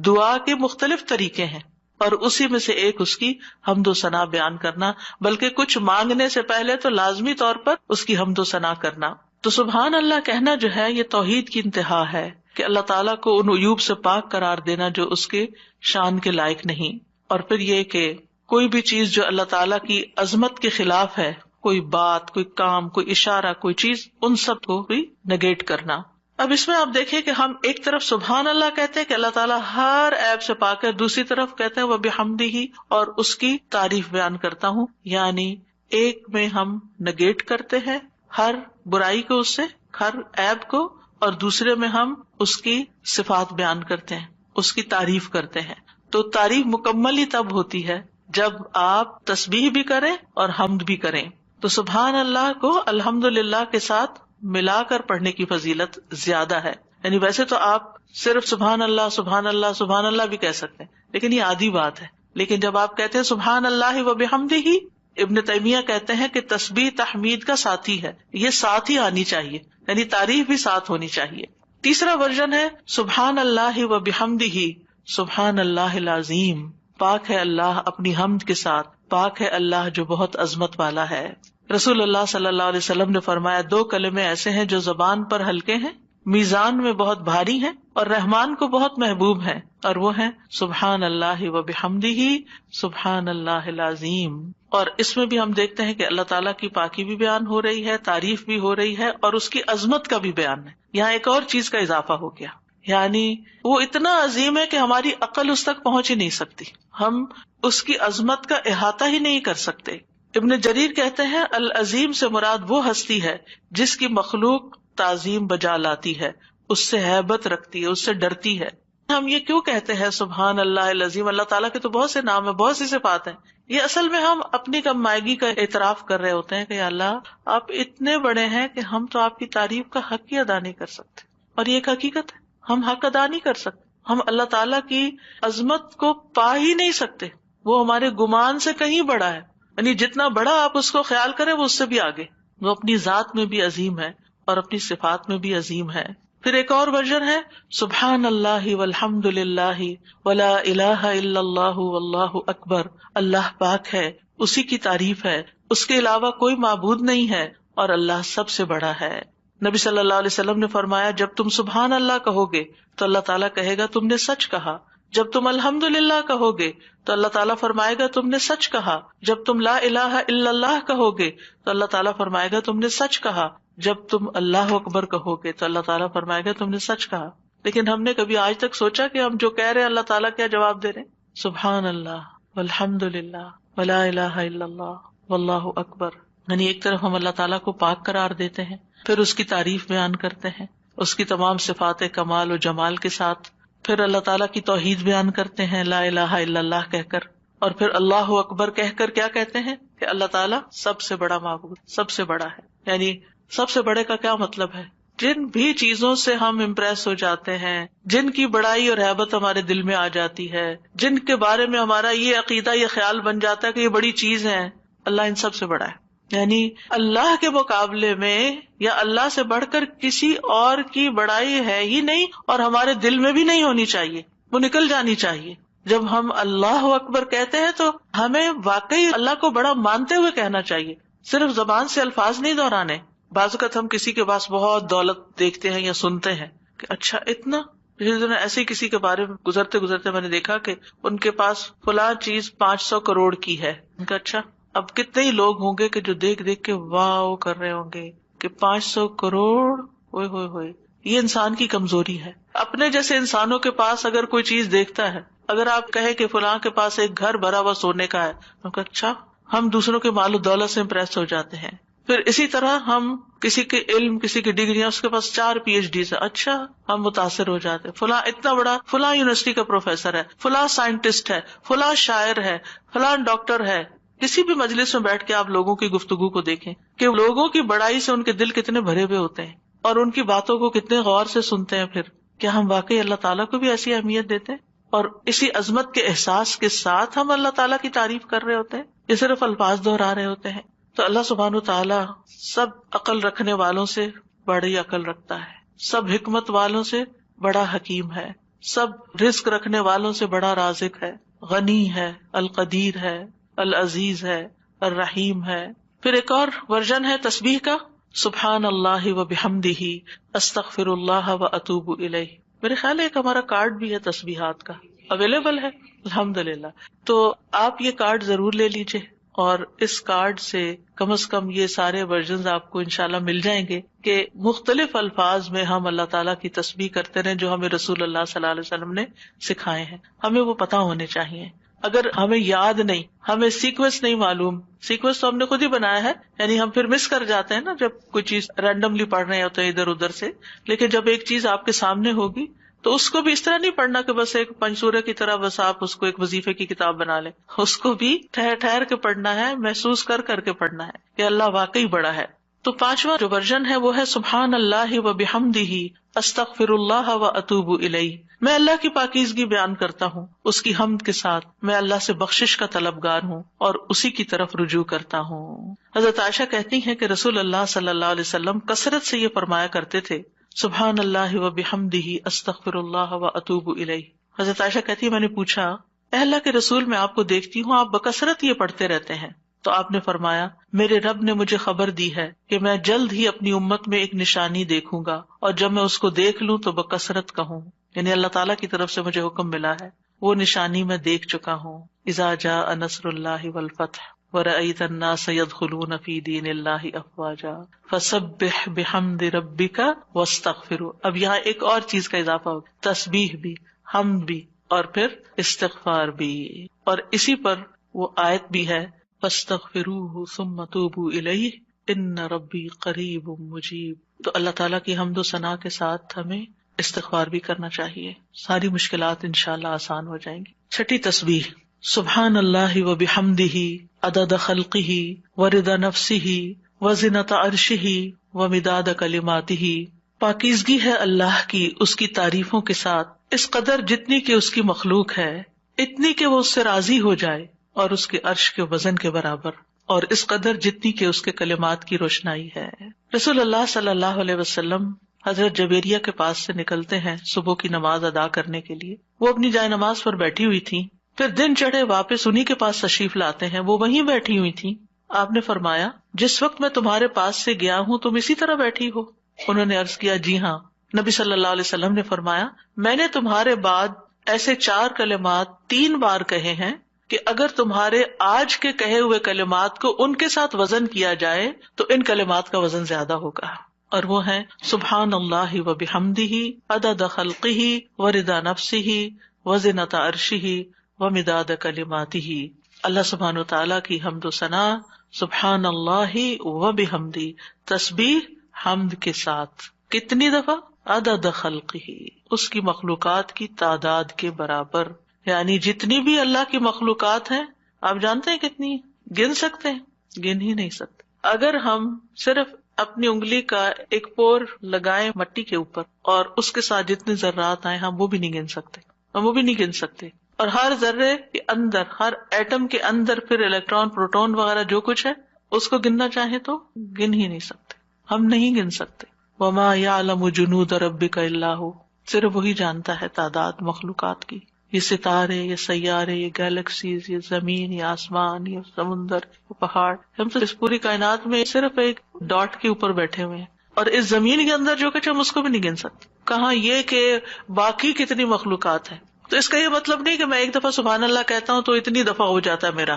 S1: دعا کے مختلف طریقے ہیں اور اسی میں سے ایک اس کی حمد و ثنا بیان کرنا، بلکہ کچھ مانگنے سے پہلے تو لازمی طور پر اس کی حمد و ثنا کرنا. تو سبحان اللہ کہنا جو ہے یہ توحید کی انتہا ہے کہ اللہ تعالیٰ کو ان عیوب سے پاک قرار دینا جو اس کے شان کے لائق نہیں. اور پھر یہ کہ کوئی بھی چیز جو اللہ تعالیٰ کی عظمت کے خلاف ہے، کوئی بات، کوئی کام، کوئی اشارہ، کوئی چیز، ان سب کو بھی نگیٹ کرنا. اب اس میں آپ دیکھیں کہ ہم ایک طرف سبحان اللہ کہتے ہیں کہ اللہ تعالیٰ ہر عیب سے پاک ہے، دوسری طرف کہتے ہیں وہ بحمدہ اور اس کی تعریف بیان کرتا ہوں. یعنی ایک میں ہم نگیٹ کرتے ہیں ہر برائی کو، اس سے ہر عیب کو، اور دوسرے میں ہم اس کی صفات بیان کرتے ہیں، اس کی تعریف کرتے ہیں. تو تعریف مکمل ہی تب ہوتی ہے جب آپ تسبیح بھی کریں اور حمد بھی کریں. تو سبحان اللہ کو الحمدللہ کے ساتھ ملا کر پڑھنے کی فضیلت زیادہ ہے. یعنی ویسے تو آپ صرف سبحان اللہ سبحان اللہ سبحان اللہ بھی کہہ سکتے ہیں، لیکن یہ آدھی بات ہے. لیکن جب آپ کہتے ہیں سبحان اللہ و بحمدہ، ابن تیمیہ کہتے ہیں کہ تسبیح تحمید کا ساتھی ہے، یہ ساتھ ہی آنی چاہیے، یعنی تعریف بھی ساتھ ہونی چاہیے. تیسرا ورژن ہے سبحان اللہ و بحمدہ سبحان اللہ العظیم. پاک ہے اللہ اپنی حمد کے ساتھ، پاک ہے اللہ جو بہت عظمت والا ہے. رسول اللہ صلی اللہ علیہ وسلم نے فرمایا 2 کلمے ایسے ہیں جو زبان پر ہلکے ہیں، میزان میں بہت بھاری ہیں اور رحمان کو بہت محبوب ہیں، اور وہ ہیں سبحان اللہ و بحمدہ سبحان اللہ العظیم. اور اس میں بھی ہم دیکھتے ہیں کہ اللہ تعالیٰ کی پاکی بھی بیان ہو رہی ہے، تعریف بھی ہو رہی ہے، اور اس کی عظمت کا بھی بیان ہے. یہاں ایک اور چیز کا اضافہ ہو گیا، یعنی وہ اتنا عظیم ہے کہ ہماری عقل اس تک پہنچ ہی نہیں سکتی، ہم اس کی عظمت کا احاطہ ہی نہیں کر سکتے. ابن جریر کہتے ہیں العظیم سے مراد وہ ہستی ہے جس کی مخلوق تعظیم بجا لاتی ہے، اس سے ہیبت رکھتی ہے، اس سے ڈرتی ہے. ہم یہ کیوں کہتے ہیں سبحان اللہ العظیم؟ اللہ تعالیٰ کے تو بہت سے نام ہیں، بہت سی صفات ہیں. یہ اصل میں ہم اپنی کم مائگی کا اعتراف کر رہے ہوتے ہیں کہ اللہ آپ اتنے بڑے ہیں کہ ہم تو آپ کی تعریف کا حق ہی ادا نہیں کر سکتے. اور یہ ایک حقیقت ہے، ہم حق ادا نہیں کر سکتے، ہم اللہ تعالیٰ کی عظمت کو پا ہی نہیں سکتے. وہ ہمارے گمان سے کہیں بڑا ہے، یعنی جتنا بڑا آپ اس کو خیال کریں وہ اس سے بھی آگے. وہ اپنی ذات میں بھی عظیم ہے اور اپنی صفات میں بھی عظیم ہے. پھر ایک اور ورژن ہے سبحان اللہ والحمد للہ ولا الہ الا اللہ واللہ اکبر. اللہ پاک ہے، اسی کی تعریف ہے، اس کے علاوہ کوئی معبود نہیں ہے اور اللہ سب سے بڑا ہے. نبی صلی اللہ علیہ وسلم نے فرمایا جب تم سبحان اللہ کہو گے تو اللہ تعالیٰ کہے گا تم نے سچ کہا، جب تم الحمدللہ کہو گے تو اللہ تعالیٰ فرمائے گا تم نے سچ کہا، جب تم لا الہ الا اللہ کہو گے تو اللہ تعالیٰ فرمائے گا تم نے سچ کہا، جب تم اللہ اکبر کہو گے تو اللہ تعالیٰ فرمائے گا تم نے سچ کہا. لیکن ہم نے کبھی آج تک سوچا کہ ہم جو کہہ رہے ہیں اللہ تعالیٰ کیا جواب دے رہے ہیں؟ سبحان اللہ والحمدللہ ولا الہ الا اللہ واللہ اکبر. یعنی ایک طرف ہم اللہ تعالیٰ کو پاک قرار دیتے ہیں، پھر اس کی تعریف بیان کرتے ہیں اس کی تمام صفات کمال و جمال کے ساتھ، پھر اللہ تعالیٰ کی توحید بیان کرتے ہیں لا الہ الا اللہ کہہ کر، اور پھر اللہ اکبر کہہ کر کیا کہتے ہیں کہ اللہ تعالیٰ سب سے بڑا معبود، سب سے بڑا ہے. یعنی سب سے بڑے کا کیا مطلب ہے؟ جن بھی چیزوں سے ہم امپریس ہو جاتے ہیں، جن کی بڑائی اور ہیبت ہمارے دل میں آ جاتی ہے، جن کے بارے میں ہمارا یہ عقیدہ یہ خیال بن جاتا ہے کہ یہ بڑی چیز ہے، اللہ ان سب سے بڑا ہے. یعنی اللہ کے مقابلے میں یا اللہ سے بڑھ کر کسی اور کی بڑائی ہے ہی نہیں، اور ہمارے دل میں بھی نہیں ہونی چاہیے، وہ نکل جانی چاہیے. جب ہم اللہ اکبر کہتے ہیں تو ہمیں واقعی اللہ کو بڑا مانتے ہوئے کہنا چاہیے، صرف زبان سے الفاظ نہیں دہرانے. بعض اوقات ہم کسی کے پاس بہت دولت دیکھتے ہیں یا سنتے ہیں کہ اچھا اتنا، ایسے کسی کے بارے میں گزرتے گزرتے میں نے دیکھا کہ ان کے پاس فلاں چیز 500 کروڑ کی ہے. ان کا اچھا، اب کتنے ہی لوگ ہوں گے کہ جو دیکھ دیکھ کے واو کر رہے ہوں گے کہ 500 کروڑ، ہوئے ہوئے ہوئے. یہ انسان کی کمزوری ہے. اپنے جیسے انسانوں کے پاس اگر کوئی چیز دیکھتا ہے، اگر آپ کہیں کہ فلاں کے پاس ایک گھر بھرا ہوا سونے کا ہے، تو اچھا، ہم دوسروں کے مال و دولت سے امپریس ہو جاتے ہیں. پھر اسی طرح ہم کسی کے علم، کسی کی ڈگریاں، اس کے پاس 4 PhD ہے، اچھا ہم متاثر ہو جاتے ہیں. فلاں اتنا بڑا، فلاں یونیورسٹی کا پروفیسر ہے، فلاں سائنٹسٹ ہے، فلاں شاعر ہے، فلاں ڈاکٹر ہے. کسی بھی مجلس میں بیٹھ کے آپ لوگوں کی گفتگو کو دیکھیں کہ لوگوں کی بڑائی سے ان کے دل کتنے بھرے ہوئے ہوتے ہیں اور ان کی باتوں کو کتنے غور سے سنتے ہیں. پھر کیا ہم واقعی اللہ تعالیٰ کو بھی ایسی اہمیت دیتے ہیں اور اسی عظمت کے احساس کے ساتھ ہم اللہ تعالیٰ کی تعریف کر رہے ہوتے ہیں یا صرف الفاظ دہرا رہے ہوتے ہیں؟ تو اللہ سبحانہ وتعالیٰ سب عقل رکھنے والوں سے بڑی عقل رکھتا ہے، سب حکمت والوں سے بڑا حکیم ہے، سب رزق رکھنے والوں سے بڑا رازق ہے، غنی ہے، القدیر ہے، العزیز ہے، الرحیم ہے. پھر ایک اور ورژن ہے تسبیح کا، سبحان اللہ و بحمدہ استغفر اللہ و اتوب الیہ. میرے خیال ہے ایک ہمارا کارڈ بھی ہے تسبیحات کا، اویلیبل ہے الحمدللہ. تو آپ یہ کارڈ ضرور لے لیجئے اور اس کارڈ سے کم از کم یہ سارے ورژنز آپ کو انشاءاللہ مل جائیں گے کہ مختلف الفاظ میں ہم اللہ تعالیٰ کی تسبیح کرتے رہیں جو ہمیں رسول اللہ صلی اللہ علیہ وسلم نے سکھائے ہیں. ہمیں وہ پتہ ہونے چاہیے. اگر ہمیں یاد نہیں، ہمیں سیکوینس نہیں معلوم، سیکوینس تو ہم نے خود ہی بنایا ہے، یعنی ہم پھر مس کر جاتے ہیں نا جب کوئی چیز رینڈملی پڑھ رہے ہوتے ہیں ادھر ادھر سے. لیکن جب ایک چیز آپ کے سامنے ہوگی تو اس کو بھی اس طرح نہیں پڑھنا کہ بس ایک پنسورے کی طرح بس آپ اس کو ایک وظیفے کی کتاب بنا لیں. اس کو بھی ٹھہر ٹھہر کے پڑھنا ہے، محسوس کر کر کے پڑھنا ہے کہ اللہ واقعی بڑا ہے. تو 5واں جو ورژن ہے وہ ہے سبحان اللہ و بحمدہ استغفر اللہ و اتوب الیہ. میں اللہ کی پاکیزگی بیان کرتا ہوں اس کی حمد کے ساتھ، میں اللہ سے بخشش کا طلبگار ہوں اور اسی کی طرف رجوع کرتا ہوں. حضرت عائشہ کہتی ہیں کہ رسول اللہ صلی اللہ علیہ وسلم کثرت سے یہ فرمایا کرتے تھے سبحان اللہ و بحمدہ استغفر اللہ و اتوب الیہ. حضرت عائشہ کہتی ہے میں نے پوچھا اے اللہ کے رسول میں آپ کو دیکھتی ہوں آپ بکثرت یہ پڑھتے رہتے ہیں، تو آپ نے فرمایا میرے رب نے مجھے خبر دی ہے کہ میں جلد ہی اپنی امت میں ایک نشانی دیکھوں گا اور جب میں اس کو دیکھ لوں تو بکثرت کہوں. یعنی اللہ تعالیٰ کی طرف سے مجھے حکم ملا ہے، وہ نشانی میں دیکھ چکا ہوں. اذا جاء نصر اللہ والفتح ورأیت الناس يدخلون فی دین اللہ افواجا فسبح بحمد ربک واستغفر. اب یہاں ایک اور چیز کا اضافہ ہو، تسبیح بھی، حمد بھی اور پھر استغفار بھی. اور اسی پر وہ آیت بھی ہے فاستغفروہ ثم توبوا الیہ ان ربی قریب مجیب. تو اللہ تعالیٰ کی حمد و ثنا کے ساتھ ہمیں استغفار بھی کرنا چاہیے، ساری مشکلات انشاءاللہ آسان ہو جائیں گی. 6 تسبیح سبحان اللہ و بحمدہ عدد خلقہ ورضا نفسہ وزنۃ عرشہ ومداد کلماتہ. پاکیزگی ہے اللہ کی اس کی تعریفوں کے ساتھ، اس قدر جتنی کہ اس کی مخلوق ہے، اتنی کہ وہ اس سے راضی ہو جائے اور اس کے عرش کے وزن کے برابر، اور اس قدر جتنی کہ اس کے کلمات کی روشنائی ہے. رسول اللہ صلی اللہ علیہ وسلم حضرت جبیریہ کے پاس سے نکلتے ہیں صبح کی نماز ادا کرنے کے لیے. وہ اپنی جائے نماز پر بیٹھی ہوئی تھی، پھر دن چڑھے واپس انہی کے پاس تشریف لاتے ہیں، وہ وہیں بیٹھی ہوئی تھی. آپ نے فرمایا جس وقت میں تمہارے پاس سے گیا ہوں تم اسی طرح بیٹھی ہو. انہوں نے عرض کیا جی ہاں. نبی صلی اللہ علیہ وسلم نے فرمایا میں نے تمہارے بعد ایسے 4 کلمات 3 بار کہے ہیں کہ اگر تمہارے آج کے کہے ہوئے کلمات کو ان کے ساتھ وزن کیا جائے تو ان کلمات کا وزن زیادہ ہوگا، اور وہ ہیں سبحان اللہ و بحمدہ عدد خلقہ ورضا نفسہ وزنۃ عرشہ ومداد کلماتہ. اللہ سبحانہ و تعالیٰ کی حمد و ثنا، سبحان اللہ و بحمدہ، تسبیح حمد کے ساتھ کتنی دفعہ؟ عدد خلقہ، اس کی مخلوقات کی تعداد کے برابر، یعنی جتنی بھی اللہ کی مخلوقات ہیں آپ جانتے ہیں کتنی؟ گن سکتے ہیں؟ گن ہی نہیں سکتے. اگر ہم صرف اپنی انگلی کا ایک پور لگائیں مٹی کے اوپر اور اس کے ساتھ جتنے ذرات آئے ہم وہ بھی نہیں گن سکتے، ہم وہ بھی نہیں گن سکتے. اور ہر ذرے کے اندر، ہر ایٹم کے اندر پھر الیکٹران پروٹون وغیرہ جو کچھ ہے اس کو گننا چاہیں تو گن ہی نہیں سکتے، ہم نہیں گن سکتے. وما یعلم جنود ربک الا ھو، صرف وہی جانتا ہے تعداد مخلوقات کی. یہ ستارے، یہ سیارے، یہ گیلیکسیز، یہ زمین، یہ آسمان، یہ سمندر، یہ پہاڑ، ہم تو اس پوری کائنات میں صرف ایک ڈاٹ کے اوپر بیٹھے ہوئے ہیں، اور اس زمین کے اندر جو کچھ ہم اس کو بھی نہیں گن سکتے، کہاں یہ کہ باقی کتنی مخلوقات ہیں. تو اس کا یہ مطلب نہیں کہ میں ایک دفعہ سبحان اللہ کہتا ہوں تو اتنی دفعہ ہو جاتا ہے میرا،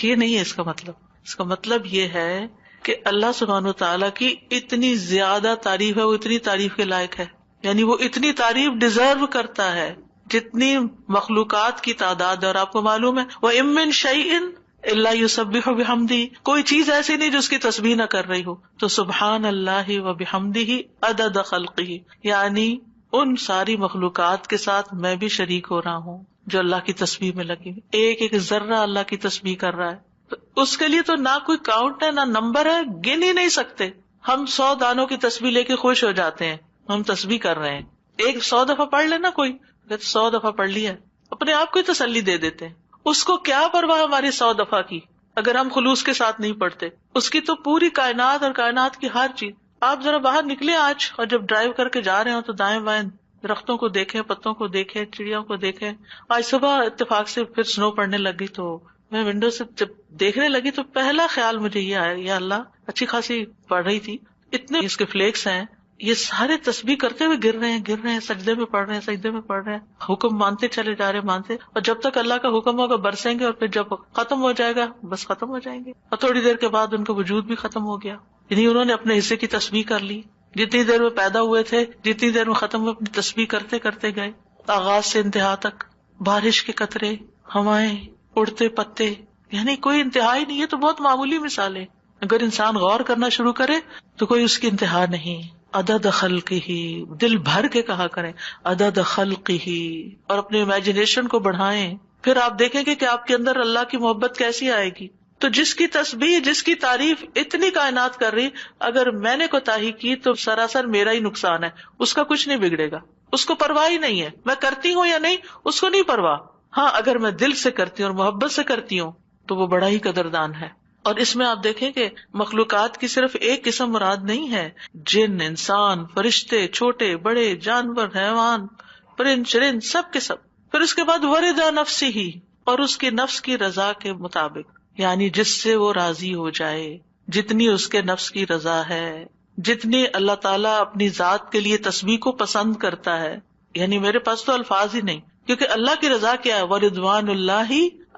S1: یہ نہیں ہے اس کا مطلب. اس کا مطلب یہ ہے کہ اللہ سبحانہ وتعالیٰ کی اتنی زیادہ تعریف ہے، وہ اتنی تعریف کے لائق ہے، یعنی وہ اتنی تعریف ڈیزرو کرتا ہے جتنی مخلوقات کی تعداد ہے. اور آپ کو معلوم ہے وَإِن مِّن شَيْءٍ إِلَّا يُسَبِّحُ بِحَمْدِهِ، کوئی چیز ایسی نہیں جو اس کی تسبیح نہ کر رہی ہو. تو سبحان اللہ وبحمدہ عدد خلقہ، یعنی ان ساری مخلوقات کے ساتھ میں بھی شریک ہو رہا ہوں جو اللہ کی تسبیح میں لگی، ایک ایک ذرہ اللہ کی تسبیح کر رہا ہے. تو اس کے لیے تو نہ کوئی کاؤنٹ ہے نہ نمبر ہے، گن ہی نہیں سکتے. ہم 100 دانوں کی تسبیح لے کے خوش ہو جاتے ہیں، ہم تسبیح کر رہے ہیں. ایک 100 دفعہ پڑھ لینا، کوئی 100 دفعہ پڑھ لیا، اپنے آپ کو ہی تسلی دے دیتے ہیں. اس کو کیا پرواہ ہماری 100 دفعہ کی اگر ہم خلوص کے ساتھ نہیں پڑھتے. اس کی تو پوری کائنات اور کائنات کی ہر چیز. آپ ذرا باہر نکلے آج اور جب ڈرائیو کر کے جا رہے ہوں تو دائیں بائیں درختوں کو دیکھیں، پتوں کو دیکھیں، چڑیوں کو دیکھیں. آج صبح اتفاق سے پھر سنو پڑنے لگی تو میں ونڈو سے جب دیکھنے لگی تو پہلا خیال مجھے یہ آیا، یا اللہ اچھی خاصی پڑھ رہی تھی، اتنے اس کے فلیکس ہیں، یہ سارے تسبیح کرتے ہوئے گر رہے ہیں، سجدے میں پڑھ رہے ہیں، سجدے میں پڑھ رہے ہیں، حکم مانتے چلے جا رہے ہیں، مانتے، اور جب تک اللہ کا حکم ہوگا برسیں گے، اور پھر جب ختم ہو جائے گا بس ختم ہو جائیں گے. اور تھوڑی دیر کے بعد ان کا وجود بھی ختم ہو گیا، یعنی انہوں نے اپنے حصے کی تسبیح کر لی. جتنی دیر میں پیدا ہوئے تھے، جتنی دیر میں ختم ہوئے، اپنی تسبیح کرتے کرتے گئے، آغاز سے انتہا تک. بارش کے قطرے، ہوائیں، اڑتے پتے، یعنی کوئی انتہا ہی نہیں. یہ تو بہت معمولی مثال ہے، اگر انسان غور کرنا شروع کرے تو کوئی اس کی انتہا نہیں. عدد خلقہ، دل بھر کے کہا کریں عدد خلقہ، اور اپنے امیجنیشن کو بڑھائیں. پھر آپ دیکھیں گے کہ آپ کے اندر اللہ کی محبت کیسی آئے گی. تو جس کی تسبیح، جس کی تعریف اتنی کائنات کر رہی، اگر میں نے کوتاہی کی تو سراسر میرا ہی نقصان ہے، اس کا کچھ نہیں بگڑے گا. اس کو پرواہ ہی نہیں ہے میں کرتی ہوں یا نہیں، اس کو نہیں پرواہ. ہاں اگر میں دل سے کرتی ہوں اور محبت سے کرتی ہوں تو وہ بڑا ہی قدردان ہے. اور اس میں آپ دیکھیں کہ مخلوقات کی صرف ایک قسم مراد نہیں ہے، جن، انسان، فرشتے، چھوٹے بڑے، جانور، حیوان، پرند چرند، سب کے سب. پھر اس کے بعد ورضا نفسہ، اور اس کی نفس کی رضا کے مطابق، یعنی جس سے وہ راضی ہو جائے، جتنی اس کے نفس کی رضا ہے، جتنی اللہ تعالیٰ اپنی ذات کے لیے تسبیح کو پسند کرتا ہے. یعنی میرے پاس تو الفاظ ہی نہیں، کیونکہ اللہ کی رضا کیا ہے؟ ورضوان اللہ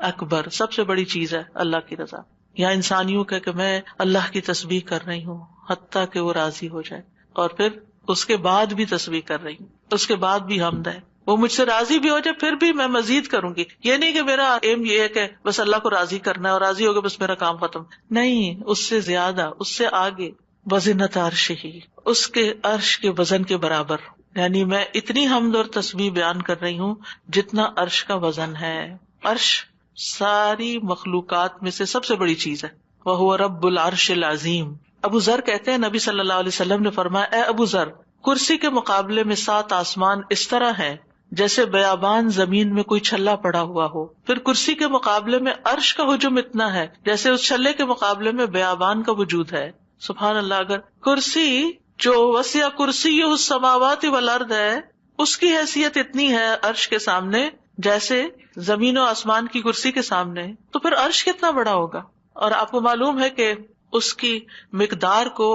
S1: اکبر، سب سے بڑی چیز ہے اللہ کی رضا. یا انسان یوں کہ میں اللہ کی تسبیح کر رہی ہوں حتیٰ کہ وہ راضی ہو جائے، اور پھر اس کے بعد بھی تسبیح کر رہی ہوں، اس کے بعد بھی حمد ہے، وہ مجھ سے راضی بھی ہو جائے پھر بھی میں مزید کروں گی. یہ نہیں کہ میرا ایم یہ ہے کہ بس اللہ کو راضی کرنا ہے اور راضی ہوگا بس میرا کام ختم. نہیں، اس سے زیادہ، اس سے آگے. وزنۃ عرشہ، اس کے عرش کے وزن کے برابر، یعنی میں اتنی حمد اور تسبیح بیان کر رہی ہوں جتنا عرش کا وزن ہے. عرش ساری مخلوقات میں سے سب سے بڑی چیز ہے. وَهُوَ رَبُّ الْعَرْشِ الْعَظِيمِ. ابو ذر کہتے ہیں نبی صلی اللہ علیہ وسلم نے فرمایا، اے ابو ذر، کرسی کے مقابلے میں 7 آسمان اس طرح ہیں جیسے بیابان زمین میں کوئی چھلا پڑا ہوا ہو. پھر کرسی کے مقابلے میں عرش کا حجم اتنا ہے جیسے اس چھلے کے مقابلے میں بیابان کا وجود ہے. سبحان اللہ. اگر کرسی جو وسع کرسی السماوات والارض ہے، اس کی حیثیت اتنی ہے عرش کے سامنے جیسے زمین و آسمان کی کرسی کے سامنے، تو پھر عرش کتنا بڑا ہوگا. اور آپ کو معلوم ہے کہ اس کی مقدار کو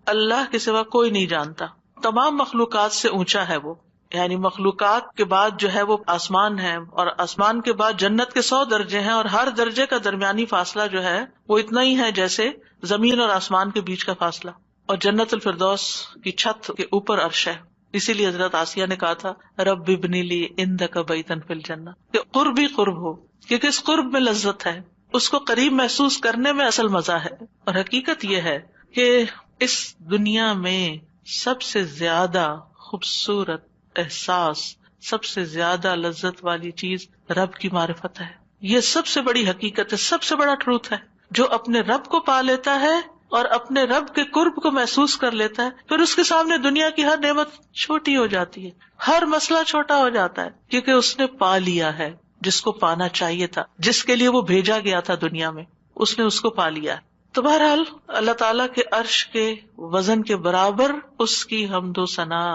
S1: اللہ کے سوا کوئی نہیں جانتا. تمام مخلوقات سے اونچا ہے وہ، یعنی مخلوقات کے بعد جو ہے وہ آسمان ہے، اور آسمان کے بعد جنت کے 100 درجے ہیں، اور ہر درجے کا درمیانی فاصلہ جو ہے وہ اتنا ہی ہے جیسے زمین اور آسمان کے بیچ کا فاصلہ. اور جنت الفردوس کی چھت کے اوپر عرش ہے. اسی لیے حضرت آسیہ نے کہا تھا رب ابنی لی عندک بیتا فی الجنہ، کہ قرب ہی قرب ہو، کیونکہ اس قرب میں لذت ہے، اس کو قریب محسوس کرنے میں اصل مزہ ہے. اور حقیقت یہ ہے کہ اس دنیا میں سب سے زیادہ خوبصورت احساس، سب سے زیادہ لذت والی چیز رب کی معرفت ہے. یہ سب سے بڑی حقیقت ہے، سب سے بڑا ٹروتھ ہے. جو اپنے رب کو پا لیتا ہے اور اپنے رب کے قرب کو محسوس کر لیتا ہے، پھر اس کے سامنے دنیا کی ہر نعمت چھوٹی ہو جاتی ہے، ہر مسئلہ چھوٹا ہو جاتا ہے، کیونکہ اس نے پا لیا ہے جس کو پانا چاہیے تھا، جس کے لیے وہ بھیجا گیا تھا دنیا میں، اس نے اس کو پا لیا. تو بہرحال اللہ تعالیٰ کے عرش کے وزن کے برابر اس کی حمد و ثنا.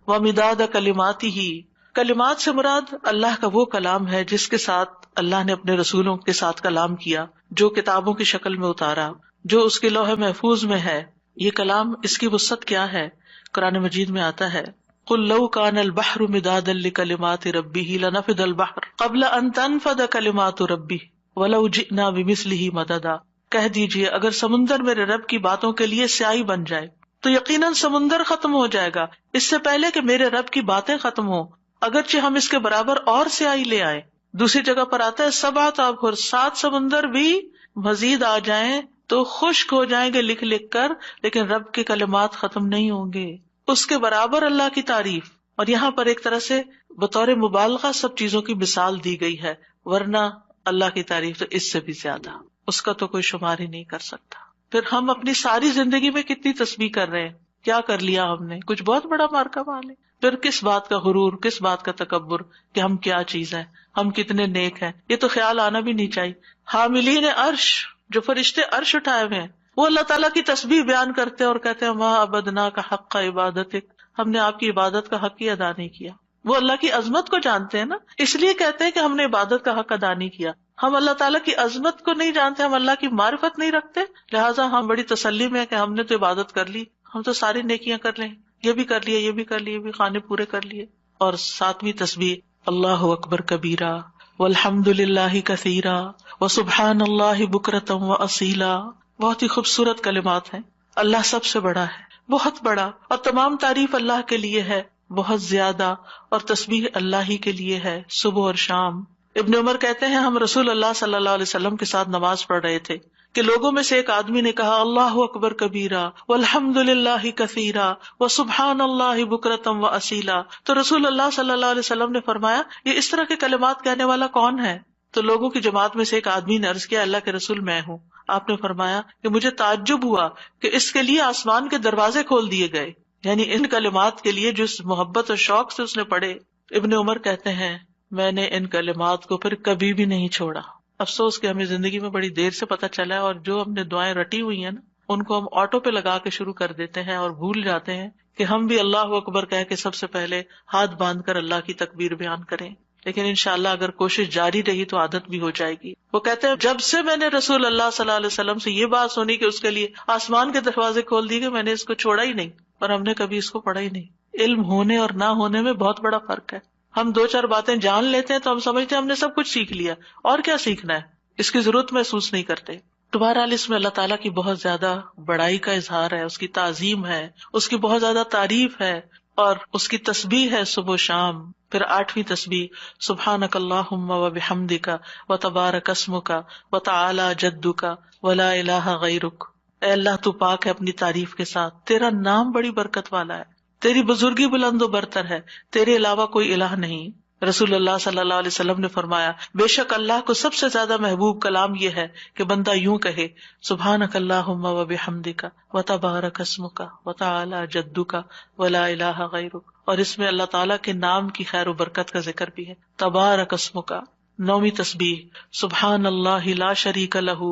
S1: ومداد کلماتی ہی، کلمات سے مراد اللہ کا وہ کلام ہے جس کے ساتھ اللہ نے اپنے رسولوں کے ساتھ کلام کیا، جو کتابوں کی شکل میں اتارا، جو اس کے لوح محفوظ میں ہے. یہ کلام، اس کی وسعت کیا ہے؟ قرآن مجید میں آتا ہے قل لو کان البحر مدادا لکلمات ربہ لنفد البحر قبل ان تنفد کلمات ربہ ولو جئنا بمثلہ مددا. کہہ دیجئے اگر سمندر میرے رب کی باتوں کے لیے سیاہی بن جائے تو یقیناً سمندر ختم ہو جائے گا اس سے پہلے کہ میرے رب کی باتیں ختم ہوں، اگرچہ ہم اس کے برابر اور سیاہی لے آئے. دوسری جگہ پر آتا ہے 7 ابحر، 7 سمندر بھی مزید آ جائیں تو خشک ہو جائیں گے لکھ لکھ کر، لیکن رب کے کلمات ختم نہیں ہوں گے. اس کے برابر اللہ کی تعریف. اور یہاں پر ایک طرح سے بطور مبالغہ سب چیزوں کی مثال دی گئی ہے، ورنہ اللہ کی تعریف تو اس سے بھی زیادہ، اس کا تو کوئی شمار ہی نہیں کر سکتا. پھر ہم اپنی ساری زندگی میں کتنی تسبیح کر رہے ہیں، کیا کر لیا ہم نے؟ کچھ بہت بڑا مارکا مال ہے. پھر کس بات کا غرور، کس بات کا تکبر کہ ہم کیا چیز ہیں، ہم کتنے نیک ہیں، یہ تو خیال آنا بھی نہیں چاہیے. حاملین عرش، جو فرشتے عرش اٹھائے ہوئے ہیں، وہ اللہ تعالیٰ کی تسبیح بیان کرتے ہیں اور کہتے ہیں ما عبدنا کا حق کا عبادتک، ہم نے آپ کی عبادت کا حق ہی ادا نہیں کیا. وہ اللہ کی عظمت کو جانتے ہیں نا، اس لیے کہتے ہیں کہ ہم نے عبادت کا حق ادا نہیں کیا. ہم اللہ تعالیٰ کی عظمت کو نہیں جانتے، ہم اللہ کی معرفت نہیں رکھتے، لہٰذا ہم بڑی تسلی میں ہیں کہ ہم نے تو عبادت کر لی، ہم تو ساری نیکیاں کر لیں، یہ بھی کر لیے، یہ بھی کر لیے، یہ بھی خانے پورے کر لیے. اور 7ویں تسبیح اللہ اکبر کبیرہ والحمد للہ کثیرا وسبحان اللہ بکرۃ واصیلا. بہت ہی خوبصورت کلمات ہیں. اللہ سب سے بڑا ہے، بہت بڑا، اور تمام تعریف اللہ کے لیے ہے بہت زیادہ، اور تسبیح اللہ ہی کے لیے ہے صبح اور شام. ابن عمر کہتے ہیں ہم رسول اللہ صلی اللہ علیہ وسلم کے ساتھ نماز پڑھ رہے تھے کہ لوگوں میں سے ایک آدمی نے کہا اللہ اکبر کبیرہ والحمد للہ کثیرا وسبحان اللہ بکرۃ واصیلا. تو رسول اللہ صلی اللہ علیہ وسلم نے فرمایا یہ اس طرح کے کلمات کہنے والا کون ہے؟ تو لوگوں کی جماعت میں سے ایک آدمی نے عرض کیا اللہ کے رسول میں ہوں. آپ نے فرمایا کہ مجھے تعجب ہوا کہ اس کے لیے آسمان کے دروازے کھول دیے گئے، یعنی ان کلمات کے لیے جس محبت اور شوق سے اس نے پڑھے. ابن عمر کہتے ہیں میں نے ان کلمات کو پھر کبھی بھی نہیں چھوڑا. افسوس کہ ہمیں زندگی میں بڑی دیر سے پتہ چلا ہے، اور جو ہم نے دعائیں رٹی ہوئی ہیں نا ان کو ہم آٹو پہ لگا کے شروع کر دیتے ہیں اور بھول جاتے ہیں کہ ہم بھی اللہ اکبر کہہ کے سب سے پہلے ہاتھ باندھ کر اللہ کی تکبیر بیان کریں. لیکن انشاءاللہ اگر کوشش جاری رہی تو عادت بھی ہو جائے گی. وہ کہتے ہیں جب سے میں نے رسول اللہ صلی اللہ علیہ وسلم سے یہ بات سنی کہ اس کے لیے آسمان کے دروازے کھول دیے گئے، میں نے اس کو چھوڑا ہی نہیں، اور ہم نے کبھی اس کو پڑھا ہی نہیں. علم ہونے اور نہ ہونے میں بہت بڑا فرق ہے. ہم 2-4 باتیں جان لیتے ہیں تو ہم سمجھتے ہیں ہم نے سب کچھ سیکھ لیا، اور کیا سیکھنا ہے، اس کی ضرورت محسوس نہیں کرتے. بہرحال اس میں اللہ تعالیٰ کی بہت زیادہ بڑائی کا اظہار ہے، اس کی تعظیم ہے، اس کی بہت زیادہ تعریف ہے، اور اس کی تسبیح ہے صبح و شام. پھر 8ویں تسبیح سبحانک اللہم وبحمدک وتبارک اسمک وتعالی جدک ولا الہ غیرک. اے اللہ تو پاک ہے اپنی تعریف کے ساتھ، تیرا نام بڑی برکت والا ہے، تیری بزرگی بلند و برتر ہے، تیرے علاوہ کوئی الہ نہیں. رسول اللہ صلی اللہ علیہ وسلم نے فرمایا بے شک اللہ کو سب سے زیادہ محبوب کلام یہ ہے کہ بندہ یوں کہے سبحانک اللہم وبحمدک وتبارک اسمک وتعالی جدک ولا الہ غیرک. اور اس میں اللہ تعالیٰ کے نام کی خیر و برکت کا ذکر بھی ہے. تبارک اسمک. 9ویں تسبیح سبحان اللہ لا شریک لہ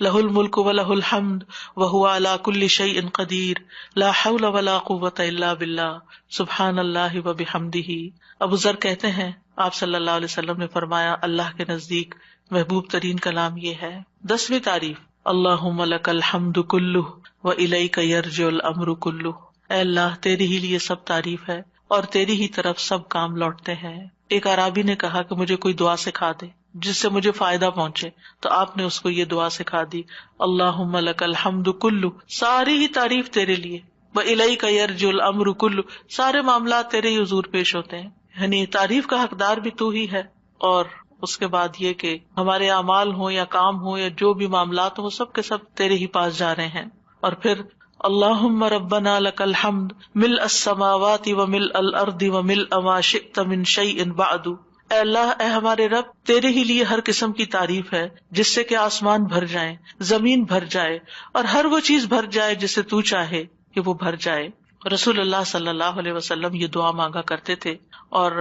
S1: لہ الملک ولہ الحمد وہو علی کل شیء قدیر لا حول ولا قوۃ الا باللہ سبحان اللہ وبحمدہ. ابو ذر کہتے ہیں آپ صلی اللہ علیہ وسلم نے فرمایا اللہ کے نزدیک محبوب ترین کلام یہ ہے. 10ویں تعریف اللہم لک الحمد کلہ وإلیک یرجع الامر کلہ، اے اللہ تیری ہی لیے سب تعریف ہے اور تیری ہی طرف سب کام لوٹتے ہیں۔ ایک اعرابی نے کہا کہ مجھے کوئی دعا سکھا دے جس سے مجھے فائدہ پہنچے، تو آپ نے اس کو یہ دعا سکھا دی، اللہم لک الحمد کلہ، ساری ہی تعریف تیرے لیے، وإلیک یرجع الامر کلہ، سارے معاملات تیرے ہی حضور پیش ہوتے ہیں، یعنی تعریف کا حقدار بھی تو ہی ہے، اور اس کے بعد یہ کہ ہمارے اعمال ہوں یا کام ہوں یا جو بھی معاملات ہوں سب کے سب تیرے ہی پاس جا رہے ہیں۔ اور پھر اللہم ربنا لک الحمد ملء السماوات وملء الارض وملء ما شئت من شیء بعد، اے اللہ، اے ہمارے رب، تیرے ہی لیے ہر قسم کی تعریف ہے جس سے کہ آسمان بھر جائیں، زمین بھر جائے، اور ہر وہ چیز بھر جائے جسے تو چاہے کہ وہ بھر جائے۔ رسول اللہ صلی اللہ علیہ وسلم یہ دعا مانگا کرتے تھے، اور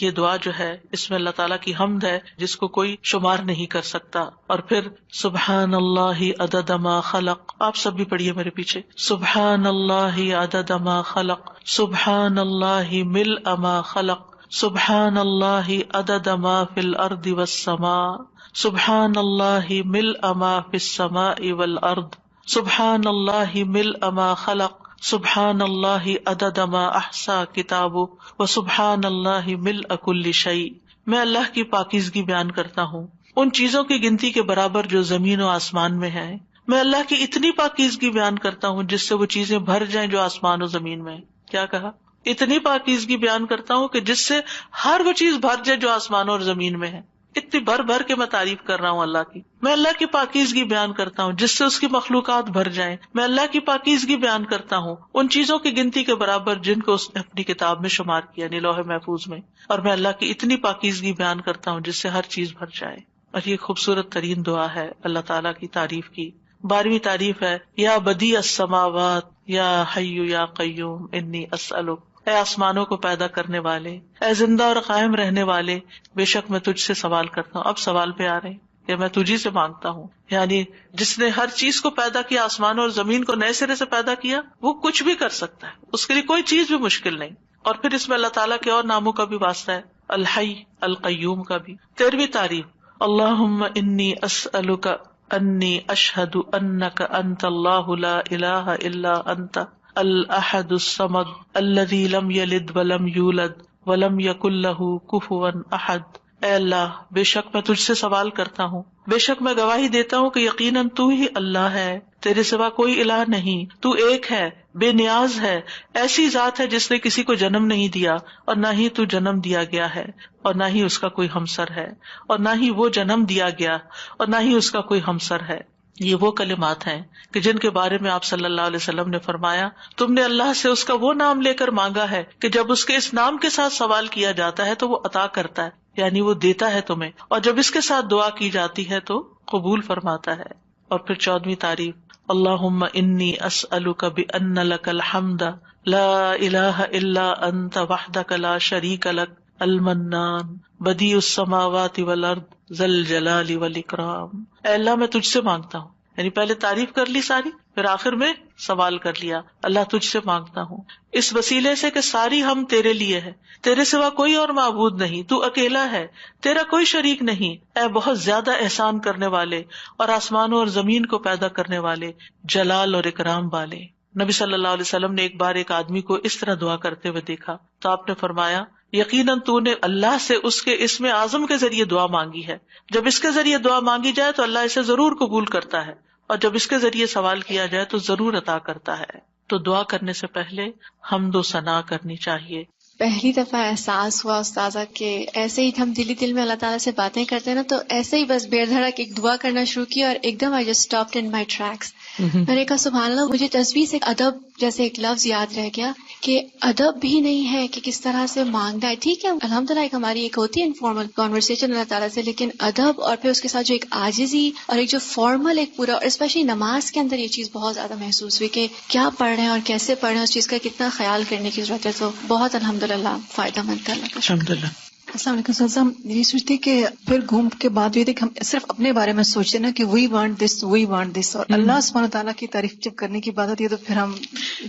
S1: یہ دعا جو ہے اس میں اللہ تعالیٰ کی حمد ہے جس کو کوئی شمار نہیں کر سکتا۔ اور پھر سبحان اللہ عدد ما خلق، آپ سب بھی پڑھیے میرے پیچھے، سبحان اللہ عدد ما خلق، سبحان اللہ ملء ما خلق، سبحان اللہ عدد ما فی الارض والسماء، سبحان اللہ ملء ما فی السماء والارض، سبحان اللہ ملء ما خلق، سبحان اللہ عدد ما احصا کتابہ، وسبحان اللہ ملء کل شیء۔ میں اللہ کی پاکیزگی بیان کرتا ہوں ان چیزوں کی گنتی کے برابر جو زمین و آسمان میں ہیں، میں اللہ کی اتنی پاکیزگی بیان کرتا ہوں جس سے وہ چیزیں بھر جائیں جو آسمان و زمین میں ہیں۔ کیا کہا؟ اتنی پاکیزگی بیان کرتا ہوں کہ جس سے ہر وہ چیز بھر جائے جو آسمان اور زمین میں ہے۔ اتنی بھر بھر کے میں تعریف کر رہا ہوں اللہ کی۔ میں اللہ کی پاکیزگی بیان کرتا ہوں جس سے اس کی مخلوقات بھر جائیں۔ میں اللہ کی پاکیزگی بیان کرتا ہوں ان چیزوں کی گنتی کے برابر جن کو اس نے اپنی کتاب میں شمار کیا، یعنی لوح محفوظ میں۔ اور میں اللہ کی اتنی پاکیزگی بیان کرتا ہوں جس سے ہر چیز بھر جائے۔ اور یہ خوبصورت ترین دعا ہے اللہ تعالیٰ کی تعریف کی۔ 12ویں تعریف ہے یا بدیع السماوات یا حی یا قیوم انی اسألک، اے آسمانوں کو پیدا کرنے والے، اے زندہ اور قائم رہنے والے، بے شک میں تجھ سے سوال کرتا ہوں۔ اب سوال پہ آ رہے ہیں کہ میں تجھی سے مانگتا ہوں، یعنی جس نے ہر چیز کو پیدا کیا، آسمان اور زمین کو نئے سرے سے پیدا کیا، وہ کچھ بھی کر سکتا ہے، اس کے لیے کوئی چیز بھی مشکل نہیں۔ اور پھر اس میں اللہ تعالیٰ کے اور ناموں کا بھی واسطہ ہے، الحی، القیوم کا بھی۔ 13ویں تعریف، اللہم انی اسألک انی اشہد انک انت اللہ لا الہ الا انت الاحد الصمد الذی لم یلد ولم یولد ولم یکن لہ کفوا احد۔ اے اللہ، بے شک میں تجھ سے سوال کرتا ہوں، بے شک میں گواہی دیتا ہوں کہ یقیناً تو ہی اللہ ہے، تیرے سوا کوئی الہ نہیں، تو ایک ہے، بے نیاز ہے، ایسی ذات ہے جس نے کسی کو جنم نہیں دیا اور نہ ہی تو جنم دیا گیا ہے، اور نہ ہی اس کا کوئی ہمسر ہے، اور نہ ہی وہ جنم دیا گیا اور نہ ہی اس کا کوئی ہمسر ہے۔ یہ وہ کلمات ہیں کہ جن کے بارے میں آپ صلی اللہ علیہ وسلم نے فرمایا، تم نے اللہ سے اس کا وہ نام لے کر مانگا ہے کہ جب اس کے اس نام کے ساتھ سوال کیا جاتا ہے تو وہ عطا کرتا ہے، یعنی وہ دیتا ہے تمہیں، اور جب اس کے ساتھ دعا کی جاتی ہے تو قبول فرماتا ہے۔ اور پھر 14ویں تعریف، اللہم انی اسألک بأن لک الحمد لا الہ الا انت وحدک لا شریک لک المنان بدیع السماوات والارض ذی الجلال والاکرام۔ اے اللہ، میں تجھ سے مانگتا ہوں، یعنی پہلے تعریف کر لی ساری، پھر آخر میں سوال کر لیا، اللہ تجھ سے مانگتا ہوں اس وسیلے سے کہ ساری ہم تیرے لیے ہے، تیرے سوا کوئی اور معبود نہیں، تو اکیلا ہے، تیرا کوئی شریک نہیں، اے بہت زیادہ احسان کرنے والے اور آسمانوں اور زمین کو پیدا کرنے والے، جلال اور اکرام والے۔ نبی صلی اللہ علیہ وسلم نے ایک بار ایک آدمی کو اس طرح دعا کرتے ہوئے دیکھا تو آپ نے فرمایا، یقیناً تو نے اللہ سے اس کے اسم اعظم کے ذریعے دعا مانگی ہے، جب اس کے ذریعے دعا مانگی جائے تو اللہ اسے ضرور قبول کرتا ہے، اور جب اس کے ذریعے سوال کیا جائے تو ضرور عطا کرتا ہے۔ تو دعا کرنے سے پہلے حمد و ثنا کرنی چاہیے۔
S2: پہلی دفعہ احساس ہوا استاذہ کہ ایسے ہی ہم دل میں اللہ تعالیٰ سے باتیں کرتے ہیں نا، تو ایسے ہی بس بے دھڑک ایک دعا کرنا شروع کی اور ایک دم I just stopped in my tracks. میں نے کہا سبحان اللہ، مجھے تسبیح سے ادب جیسے ایک لفظ یاد رہ گیا کہ ادب بھی نہیں ہے کہ کس طرح سے مانگنا ہے۔ ٹھیک ہے، الحمدللہ ایک ہماری ایک ہوتی ہے انفارمل کانورسیشن اللہ تعالیٰ سے، لیکن ادب اور پھر اس کے ساتھ جو ایک عاجزی اور ایک جو فارمل ایک پورا، اور اسپیشلی نماز کے اندر یہ چیز بہت زیادہ محسوس ہوئی کہ کیا پڑھ رہے ہیں اور کیسے پڑھ رہے ہیں، اس چیز کا کتنا خیال کرنے کی ضرورت ہے۔ تو بہت الحمدللہ فائدہ مند تھا۔
S1: الحمدللہ۔
S3: السلام علیکم سر، ہم یہ سوچتے کہ پھر گھوم کے بعد یہ تھے کہ ہم صرف اپنے بارے میں سوچتے نا کہ وی وانٹ دس، اور اللہ سبحانہ تعالیٰ کی تعریف جب کرنے کی بات ہوتی ہے تو پھر ہم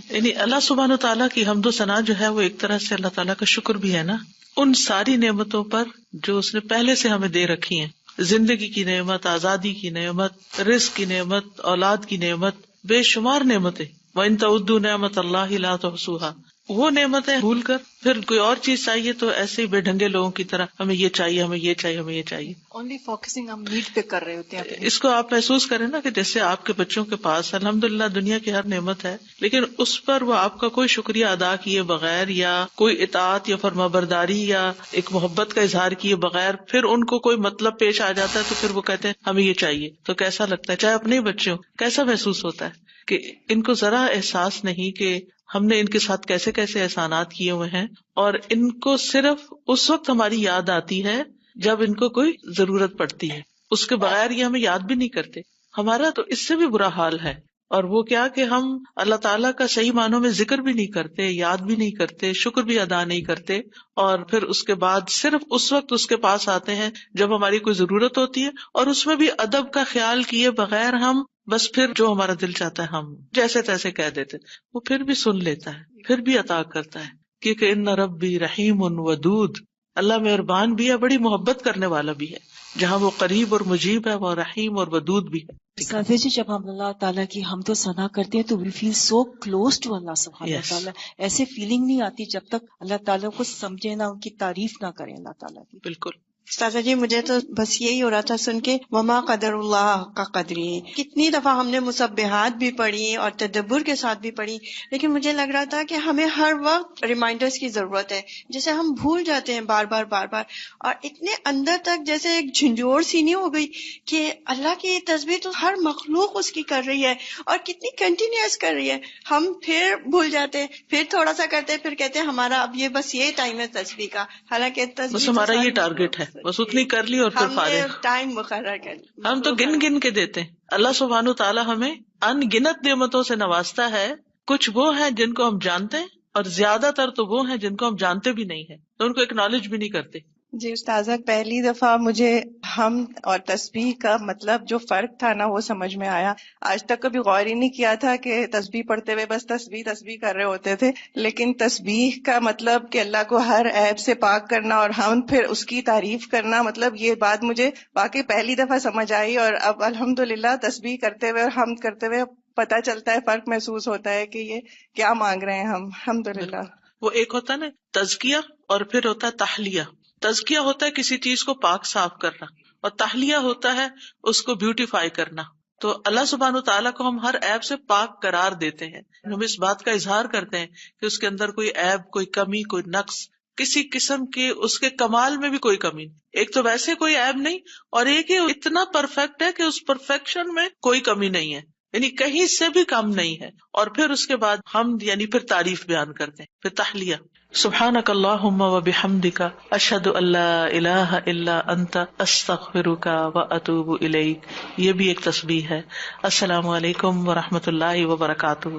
S1: یعنی اللہ سبحانہ تعالیٰ کی حمد و ثنا جو ہے وہ ایک طرح سے اللہ تعالیٰ کا شکر بھی ہے نا، ان ساری نعمتوں پر جو اس نے پہلے سے ہمیں دے رکھی ہیں، زندگی کی نعمت، آزادی کی نعمت، رزق کی نعمت، اولاد کی نعمت، بے شمار نعمتیں. وَإِن تَعُدُّوا نِعْمَتَ اللَّهِ لَا تُحْصُوهَا. وہ نعمتیں بھول کر پھر کوئی اور چیز چاہیے تو ایسے ہی بے ڈھنگے لوگوں کی طرح ہمیں یہ چاہیے، ہمیں یہ چاہیے، ہمیں یہ چاہیے.
S3: اونلی فوکسنگ ہم نیڈ پہ کر رہے ہوتے ہیں.
S1: اس کو آپ محسوس کریں نا کہ جیسے آپ کے بچوں کے پاس الحمدللہ دنیا کی ہر نعمت ہے، لیکن اس پر وہ آپ کا کوئی شکریہ ادا کیے بغیر یا کوئی اطاعت یا فرمانبرداری یا ایک محبت کا اظہار کیے بغیر پھر ان کو کوئی مطلب پیش آ جاتا ہے تو پھر وہ کہتے ہیں ہمیں یہ چاہیے. تو کیسا لگتا ہے؟ چاہے اپنے ہی بچے ہوں، کیسا محسوس ہوتا ہے کہ ان کو ذرا احساس نہیں کہ ہم نے ان کے ساتھ کیسے کیسے احسانات کیے ہوئے ہیں، اور ان کو صرف اس وقت ہماری یاد آتی ہے جب ان کو کوئی ضرورت پڑتی ہے. اس کے بغیر یہ ہمیں یاد بھی نہیں کرتے. ہمارا تو اس سے بھی برا حال ہے. اور وہ کیا کہ ہم اللہ تعالیٰ کا صحیح معنوں میں ذکر بھی نہیں کرتے، یاد بھی نہیں کرتے، شکر بھی ادا نہیں کرتے، اور پھر اس کے بعد صرف اس وقت اس کے پاس آتے ہیں جب ہماری کوئی ضرورت ہوتی ہے، اور اس میں بھی ادب کا خیال کیے بغیر ہم بس پھر جو ہمارا دل چاہتا ہے ہم جیسے تیسے کہہ دیتے. وہ پھر بھی سن لیتا ہے، پھر بھی عطا کرتا ہے، کیونکہ ان ربی رحیم ودود. اللہ مہربان بھی ہے، بڑی محبت کرنے والا بھی ہے. جہاں وہ قریب اور مجیب ہے، وہ رحیم اور ودود بھی ہے.
S4: سادہ جی، جب ہم اللہ تعالیٰ کی حمد و ثنا کرتے ہیں تو وی فیل سو کلوز ٹو اللہ سبحانہ تعالیٰ. ایسے فیلنگ نہیں آتی جب تک اللہ تعالیٰ کو سمجھے نہ، ان کی تعریف نہ کریں اللہ تعالیٰ کی.
S1: بالکل.
S5: استاذہ جی مجھے تو بس یہی ہو رہا تھا سن کے، وما قدر اللہ کا قدری. کتنی دفعہ ہم نے مسبحات بھی پڑھی اور تدبر کے ساتھ بھی پڑھی، لیکن مجھے لگ رہا تھا کہ ہمیں ہر وقت ریمائنڈرز کی ضرورت ہے. جیسے ہم بھول جاتے ہیں بار بار بار بار، اور اتنے اندر تک جیسے ایک جھنجھوڑ سی نہیں ہو گئی کہ اللہ کی تسبیح تو ہر مخلوق اس کی کر رہی ہے اور کتنی کنٹینیوس کر رہی ہے. ہم پھر بھول جاتے ہیں، پھر تھوڑا سا کرتے ہیں، پھر کہتے ہیں ہمارا اب یہ بس یہ ٹائم ہے تسبیح کا، حالانکہ
S1: بس ہمارا یہ ٹارگیٹ ہے، بس اتنی کر لی اور پھر فارغ.
S5: ٹائم مقرر کر لی.
S1: ہم تو گن گن کے دیتے ہیں. اللہ سبحانہ تعالیٰ ہمیں ان گنت نعمتوں سے نوازتا ہے. کچھ وہ ہیں جن کو ہم جانتے ہیں، اور زیادہ تر تو وہ ہیں جن کو ہم جانتے بھی نہیں ہیں، تو ان کو ایکنالج بھی نہیں کرتے.
S6: جی استاذہ، پہلی دفعہ مجھے حمد اور تسبیح کا مطلب جو فرق تھا نا وہ سمجھ میں آیا. آج تک کبھی غور ہی نہیں کیا تھا کہ تسبیح پڑھتے ہوئے بس تسبیح تسبیح کر رہے ہوتے تھے، لیکن تسبیح کا مطلب کہ اللہ کو ہر عیب سے پاک کرنا، اور حمد پھر اس کی تعریف کرنا. مطلب یہ بات مجھے واقعی پہلی دفعہ سمجھ آئی، اور اب الحمدللہ تسبیح کرتے ہوئے اور حمد کرتے ہوئے پتہ چلتا ہے، فرق محسوس ہوتا ہے کہ یہ کیا مانگ رہے ہیں ہم. الحمدللہ.
S1: وہ ایک ہوتا ہے نا تزکیہ، اور پھر ہوتا ہے تحلیہ. تزکیہ ہوتا ہے کسی چیز کو پاک صاف کرنا، اور تحلیہ ہوتا ہے اس کو بیوٹیفائی کرنا. تو اللہ سبحانہ تعالیٰ کو ہم ہر عیب سے پاک قرار دیتے ہیں. ہم اس بات کا اظہار کرتے ہیں کہ اس کے اندر کوئی عیب، کوئی کمی، کوئی نقص، کسی قسم کے اس کے کمال میں بھی کوئی کمی نہیں. ایک تو ویسے کوئی عیب نہیں، اور ایک ہی اتنا پرفیکٹ ہے کہ اس پرفیکشن میں کوئی کمی نہیں ہے، یعنی کہیں سے بھی کم نہیں ہے. اور پھر اس کے بعد حمد یعنی پھر تعریف بیان کرتے ہیں، پھر تحلیہ. سبحانک اللہم و بحمدک، اشہد ان لا الہ الا انت، استغفرک و اتوب الیک. یہ بھی ایک تسبیح ہے. السلام علیکم و رحمۃ اللہ وبرکاتہ.